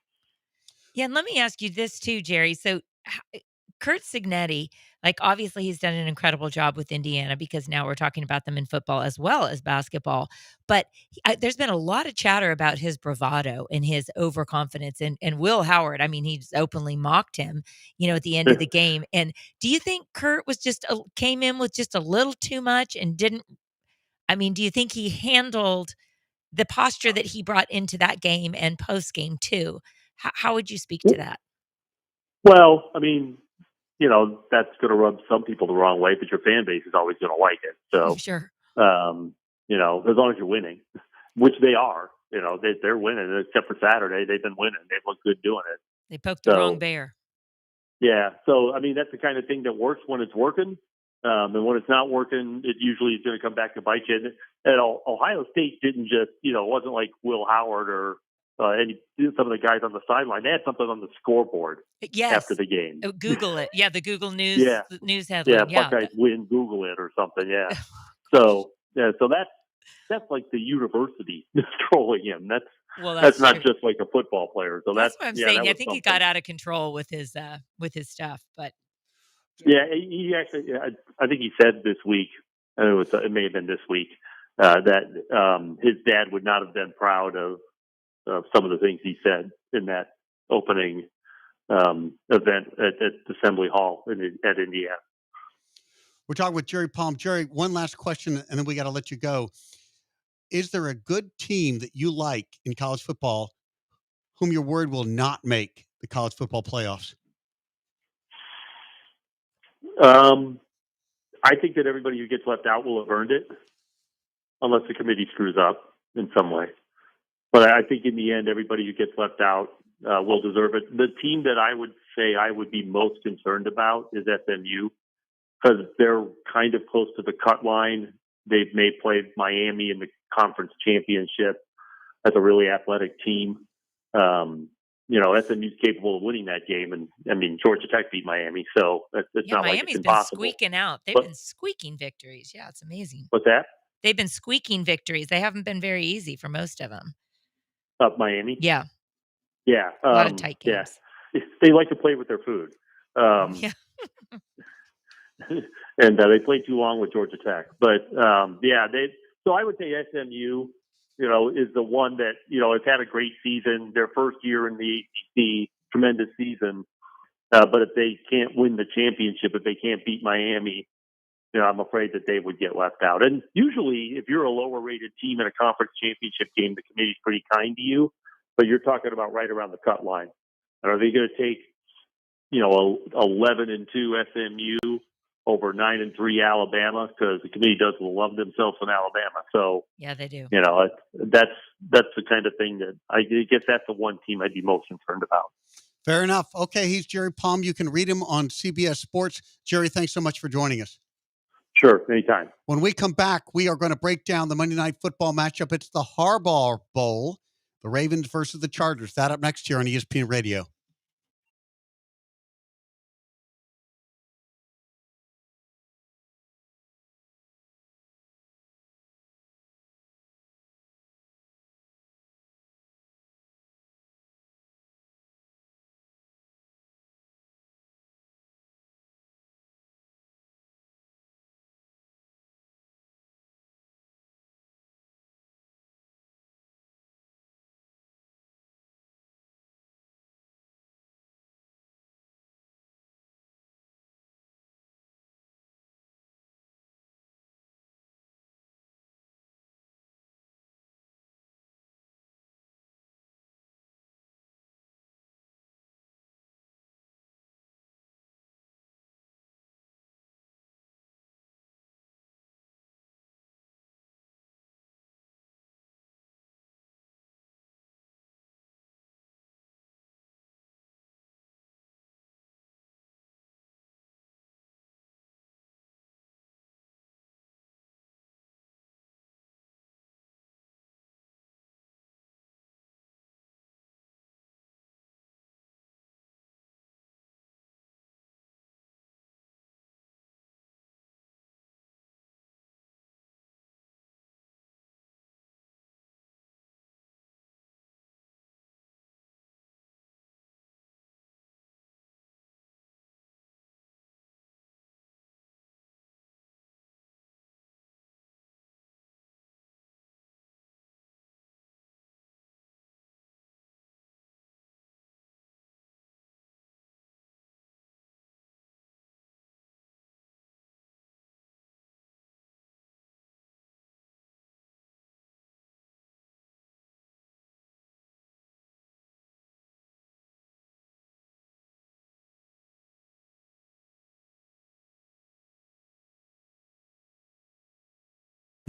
Yeah, and let me ask you this too, Jerry. So Kurt Cignetti, obviously he's done an incredible job with Indiana because now we're talking about them in football as well as basketball. But there's been a lot of chatter about his bravado and his overconfidence. And Will Howard, I mean, he's openly mocked him, at the end of the game. And do you think Kurt was came in with just a little too much and didn't? I mean, do you think he handled the posture that he brought into that game and post game too? How would you speak to that?
Well, I mean, that's going to rub some people the wrong way, but your fan base is always going to like it. So,
sure.
As long as you're winning, which they are, they're winning, except for Saturday. They've been winning. They've looked good doing it.
They poked the wrong bear.
Yeah. So, I mean, that's the kind of thing that works when it's working. And when it's not working, it usually is going to come back to bite you. And Ohio State didn't just, it wasn't like Will Howard or some of the guys on the sideline. They had something on the scoreboard after the game.
Google it. Yeah, the Google News news headline.
Yeah, Buckeyes win, Google it or something. Yeah. so that's like the university trolling him. That's not just like a football player. So that's
what I'm saying. I think he got out of control with his stuff, but.
Yeah, he actually. I think he said this week. It may have been this week that his dad would not have been proud of some of the things he said in that opening event at Assembly Hall at Indiana.
We're talking with Jerry Palm. Jerry, one last question, and then we got to let you go. is there a good team that you like in college football whom your word will not make the college football playoffs?
I think that everybody who gets left out will have earned it, unless the committee screws up in some way. But I think in the end, everybody who gets left out will deserve it. The team that I would say I would be most concerned about is SMU, because they're kind of close to the cut line. They've played Miami in the conference championship as a really athletic team. SMU's capable of winning that game. And I mean, Georgia Tech beat Miami, so it's not like it's
Miami's been
impossible.
squeaking out. They've been squeaking victories. Yeah, it's amazing.
What's that?
They've been squeaking victories. They haven't been very easy for most of them.
Miami?
Yeah.
Yeah.
A lot of tight games.
Yeah. They like to play with their food.
Yeah.
And they play too long with Georgia Tech. But, so I would say SMU, is the one that, has had a great season, their first year in the ACC, tremendous season. But if they can't win the championship, if they can't beat Miami, I'm afraid that they would get left out. And usually, if you're a lower rated team in a conference championship game, the committee's pretty kind to you, but you're talking about right around the cut line. And are they going to take, 11-2 SMU over 9-3 Alabama? Because the committee does love themselves in Alabama. So
yeah, they do.
That's the kind of thing that I guess that's the one team I'd be most concerned about.
Fair enough. Okay, he's Jerry Palm. You can read him on CBS Sports. Jerry, thanks so much for joining us.
Sure, anytime.
When we come back, we are going to break down the Monday Night Football matchup. It's the Harbaugh Bowl, the Ravens versus the Chargers. That up next here on ESPN Radio.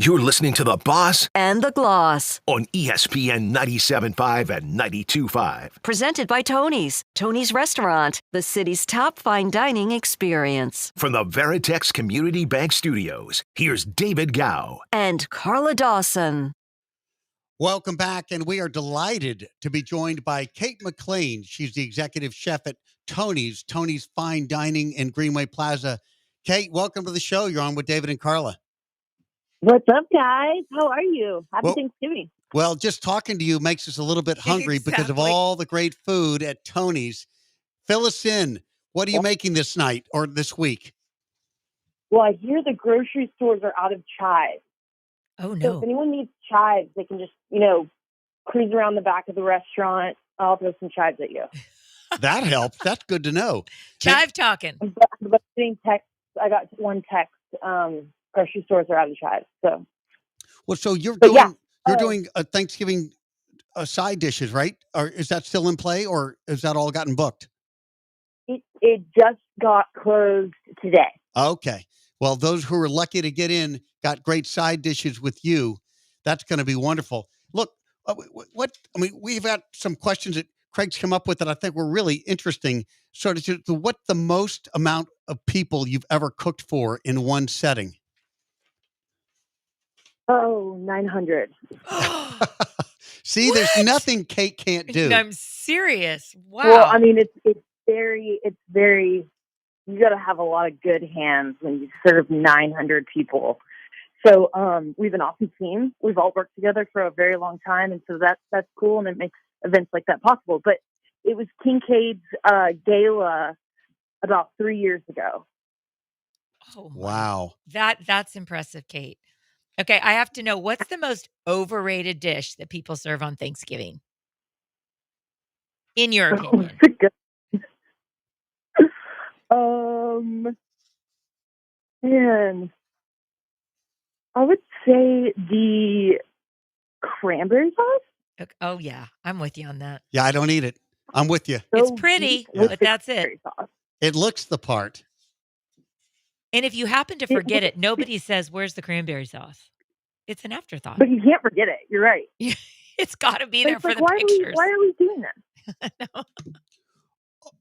You're listening to The Boss
And the Gloss.
on ESPN 97.5 and 92.5.
Presented by Tony's. Tony's Restaurant, the city's top fine dining experience.
From the Veritex Community Bank Studios, here's David Gow.
And Carla Dawson.
Welcome back, and we are delighted to be joined by Kate McLean. She's the executive chef at Tony's Fine Dining in Greenway Plaza. Kate, welcome to the show. You're on with David and Carla.
What's up, guys? How are you? Happy Thanksgiving.
Well, just talking to you makes us a little bit hungry because of all the great food at Tony's. Fill us in. What are you making this night or this week?
Well, I hear the grocery stores are out of chives.
Oh, no.
So if anyone needs chives, they can just, cruise around the back of the restaurant. I'll throw some chives at you.
That helps. That's good to know.
Chive talking.
But getting texts, I got one text. Grocery stores are out of chives. So,
well, so you're You're
Oh.
doing a Thanksgiving side dishes, right? Or is that still in play, or is that all gotten booked?
It just got closed today.
Okay. Well, those who were lucky to get in got great side dishes with you. That's going to be wonderful. Look, we've got some questions that Craig's come up with that I think were really interesting. Sort of, what the most amount of people you've ever cooked for in one setting?
Oh, 900.
See, there's
What?
nothing Kate can't do.
I'm serious. Wow.
Well, I mean, it's very. You got to have a lot of good hands when you serve 900 people. So we have an awesome team. We've all worked together for a very long time, and so that's cool, and it makes events like that possible. But it was Kincaid's gala about 3 years ago.
Oh,
wow.
That's impressive, Kate. Okay, I have to know, what's the most overrated dish that people serve on Thanksgiving? In your opinion.
Man, I would say the cranberry sauce.
Okay. Oh yeah, I'm with you on that.
Yeah, I don't eat it. I'm with you.
It's pretty, but that's it.
It looks the part.
And if you happen to forget it, nobody says, "Where's the cranberry sauce?" It's an afterthought.
But you can't forget it. You're right.
It's got to be there for the
why
pictures.
Why are we doing this?
No.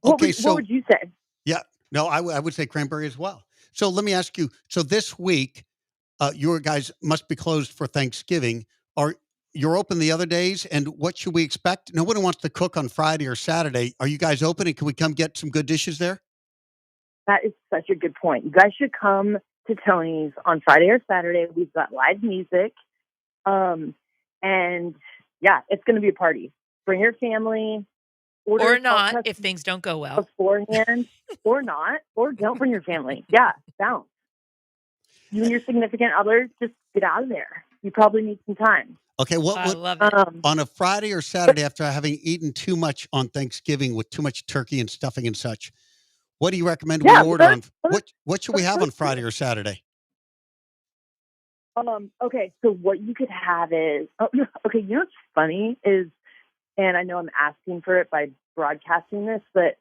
What would you say?
Yeah, no, I would say cranberry as well. So let me ask you. So this week, your guys must be closed for Thanksgiving. You're open the other days, and what should we expect? Nobody wants to cook on Friday or Saturday. Are you guys open, and can we come get some good dishes there?
That is such a good point. You guys should come to Tony's on Friday or Saturday. We've got live music. And yeah, it's going to be a party. Bring your family.
Or not, if things don't go well.
Beforehand, or not, or don't bring your family. Yeah, bounce. You and your significant others, just get out of there. You probably need some time.
Okay,
I love it.
On a Friday or Saturday after having eaten too much on Thanksgiving with too much turkey and stuffing and such, what do you recommend we order on? What should we have on Friday or Saturday?
Okay, so what you could have is, okay, you know what's funny is, and I know I'm asking for it by broadcasting this, but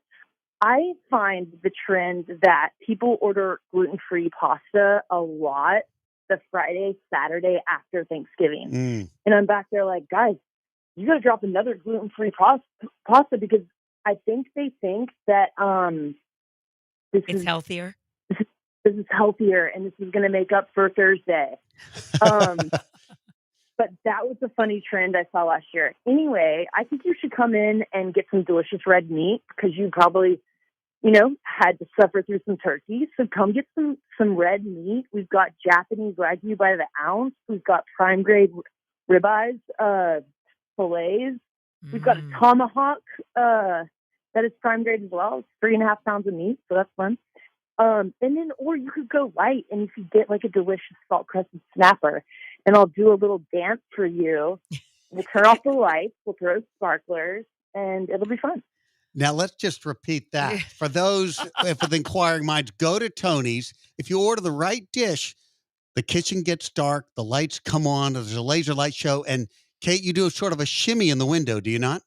I find the trend that people order gluten-free pasta a lot the Friday, Saturday after Thanksgiving. And I'm back there like, guys, you got to drop another gluten-free pasta because I think they think that
it's healthier.
This is healthier, and this is going to make up for Thursday. But that was a funny trend I saw last year. Anyway, I think you should come in and get some delicious red meat because you probably, had to suffer through some turkey. So come get some red meat. We've got Japanese Wagyu by the ounce. We've got prime grade ribeyes, fillets. We've got a tomahawk that is prime grade as well. It's 3.5 pounds of meat, so that's fun. And then, or you could go light and you could get like a delicious salt crusted snapper, and I'll do a little dance for you. We'll turn off the lights, we'll throw sparklers, and it'll be fun.
Now, let's just repeat that. For those with inquiring minds, go to Tony's. If you order the right dish, the kitchen gets dark, the lights come on, there's a laser light show, and Kate, you do sort of a shimmy in the window, do you not?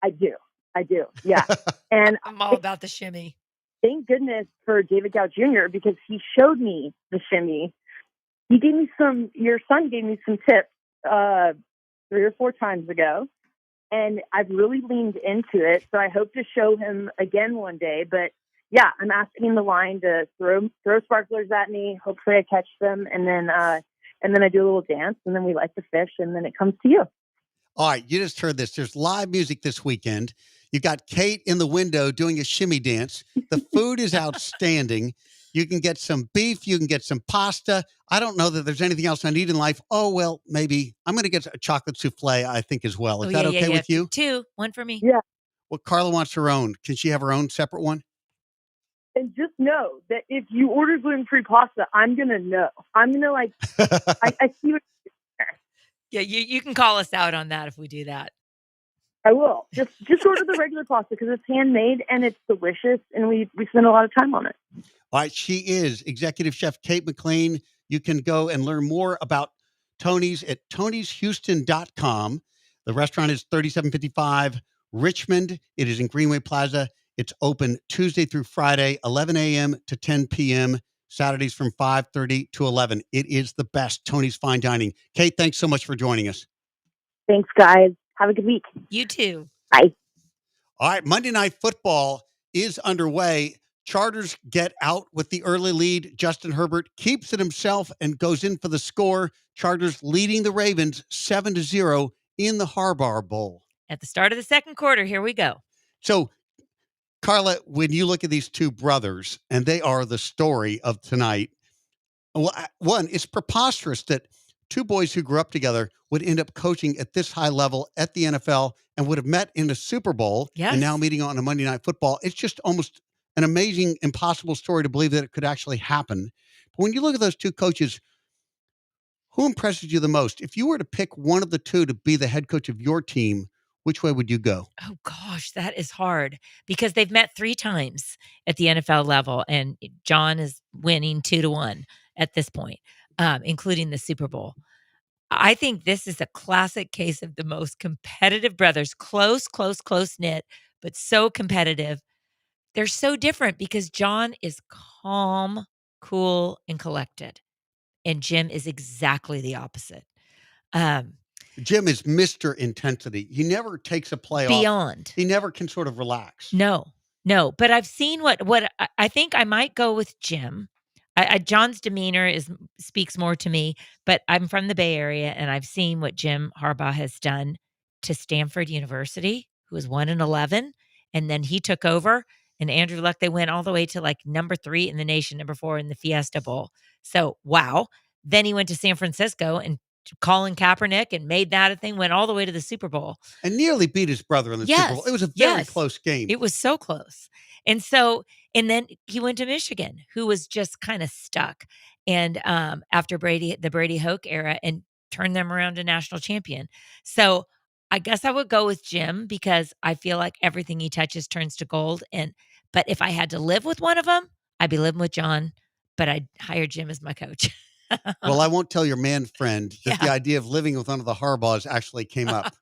I do, yeah. And
I'm all about the shimmy.
Thank goodness for David Gow Jr. because he showed me the shimmy. He gave me your son gave me some tips 3 or 4 times ago, and I've really leaned into it. So I hope to show him again one day. But yeah, I'm asking the line to throw sparklers at me. Hopefully I catch them, and then I do a little dance, and then we light the fish, and then it comes to you.
All right, you just heard this. There's live music this weekend. You've got Kate in the window doing a shimmy dance. The food is outstanding. You can get some beef. You can get some pasta. I don't know that there's anything else I need in life. Oh, well, maybe. I'm going to get a chocolate souffle, I think, as well. Is that okay with you?
2, 1 for me.
Yeah.
Well, Carla wants her own. Can she have her own separate one?
And just know that if you order gluten-free pasta, I'm going to know. I'm going to I see what.
Yeah, you can call us out on that if we do that.
I will. Just order the regular pasta because it's handmade and it's delicious, and we spend a lot of time on it.
All right, she is Executive Chef Kate McLean. You can go and learn more about Tony's at tonyshouston.com. The restaurant is 3755 Richmond. It is in Greenway Plaza. It's open Tuesday through Friday, 11 a.m. to 10 p.m., Saturdays from 5:30 to 11. It is the best Tony's Fine Dining. Kate, thanks so much for joining us.
Thanks, guys. Have a good week.
You too.
Bye.
All right, Monday Night Football is underway. Chargers get out with the early lead. Justin Herbert keeps it himself and goes in for the score. Chargers leading the Ravens 7-0 in the Harbaugh Bowl.
At the start of the second quarter, here we go.
So, Carla, when you look at these two brothers, and they are the story of tonight, one, it's preposterous that two boys who grew up together would end up coaching at this high level at the NFL and would have met in a Super Bowl and now meeting on a Monday Night Football. It's just almost an amazing, impossible story to believe that it could actually happen. But when you look at those two coaches, who impresses you the most? If you were to pick one of the two to be the head coach of your team, which way would you go?
Oh, gosh, that is hard because they've met 3 times at the NFL level, and John is winning 2-1 at this point, including the Super Bowl. I think this is a classic case of the most competitive brothers, close knit, but so competitive. They're so different because John is calm, cool, and collected, and Jim is exactly the opposite.
Jim is Mr. Intensity. He never takes a play off.
Beyond.
He never can sort of relax.
No. But I've seen what I think I might go with Jim. John's demeanor speaks more to me, but I'm from the Bay Area, and I've seen what Jim Harbaugh has done to Stanford University, who was 1-11, and then he took over. And Andrew Luck, they went all the way to like number 3 in the nation, number 4 in the Fiesta Bowl. So, wow. Then he went to San Francisco and Colin Kaepernick and made that a thing, went all the way to the Super Bowl.
And nearly beat his brother in the Super Bowl. It was a very close game.
It was so close. And then he went to Michigan, who was just kind of stuck. And after the Brady Hoke era, and turned them around to national champion. So I guess I would go with Jim because I feel like everything he touches turns to gold. But if I had to live with one of them, I'd be living with John, but I'd hire Jim as my coach.
Well, I won't tell your man friend that the idea of living with one of the Harbaughs actually came up.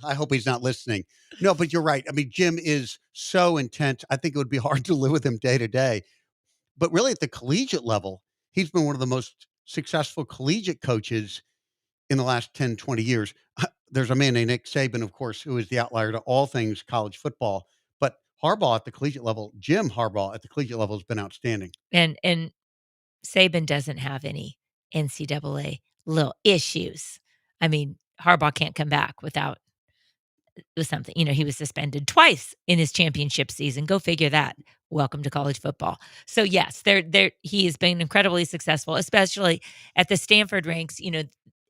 I hope he's not listening. No, but you're right. I mean, Jim is so intense. I think it would be hard to live with him day to day. But really at the collegiate level, he's been one of the most successful collegiate coaches in the last 10, 20 years. There's a man named Nick Saban, of course, who is the outlier to all things college football. But Harbaugh at the collegiate level, Jim Harbaugh at the collegiate level has been outstanding.
And Saban doesn't have any NCAA little issues. I mean, Harbaugh can't come back with something. He was suspended twice in his championship season. Go figure that. Welcome to college football. So yes, he has been incredibly successful, especially at the Stanford ranks.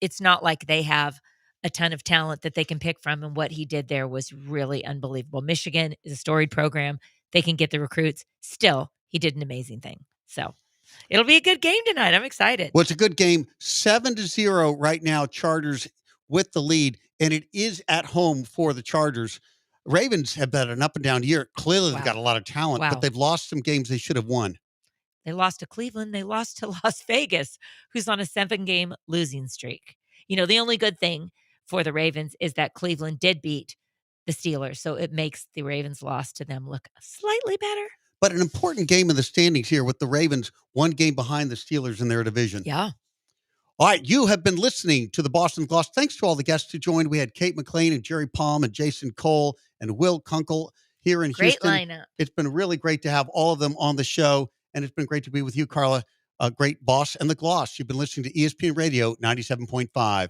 It's not like they have a ton of talent that they can pick from, and what he did there was really unbelievable. Michigan is a storied program. They can get the recruits. Still, he did an amazing thing. So it'll be a good game tonight. I'm excited.
Well, it's a good game. 7-0 right now, Chargers with the lead, and it is at home for the Chargers. Ravens have been an up and down year. Clearly, they've got a lot of talent, but they've lost some games they should have won.
They lost to Cleveland. They lost to Las Vegas, who's on a 7-game losing streak. The only good thing for the Ravens is that Cleveland did beat the Steelers, so it makes the Ravens' loss to them look slightly better.
But an important game in the standings here with the Ravens, one game behind the Steelers in their division.
Yeah.
All right, you have been listening to the Boston Gloss. Thanks to all the guests who joined. We had Kate McLean and Jerry Palm and Jason Cole and Will Kunkel here in Houston.
Great lineup.
It's been really great to have all of them on the show, and it's been great to be with you, Carla, a great boss and the Gloss. You've been listening to ESPN Radio 97.5.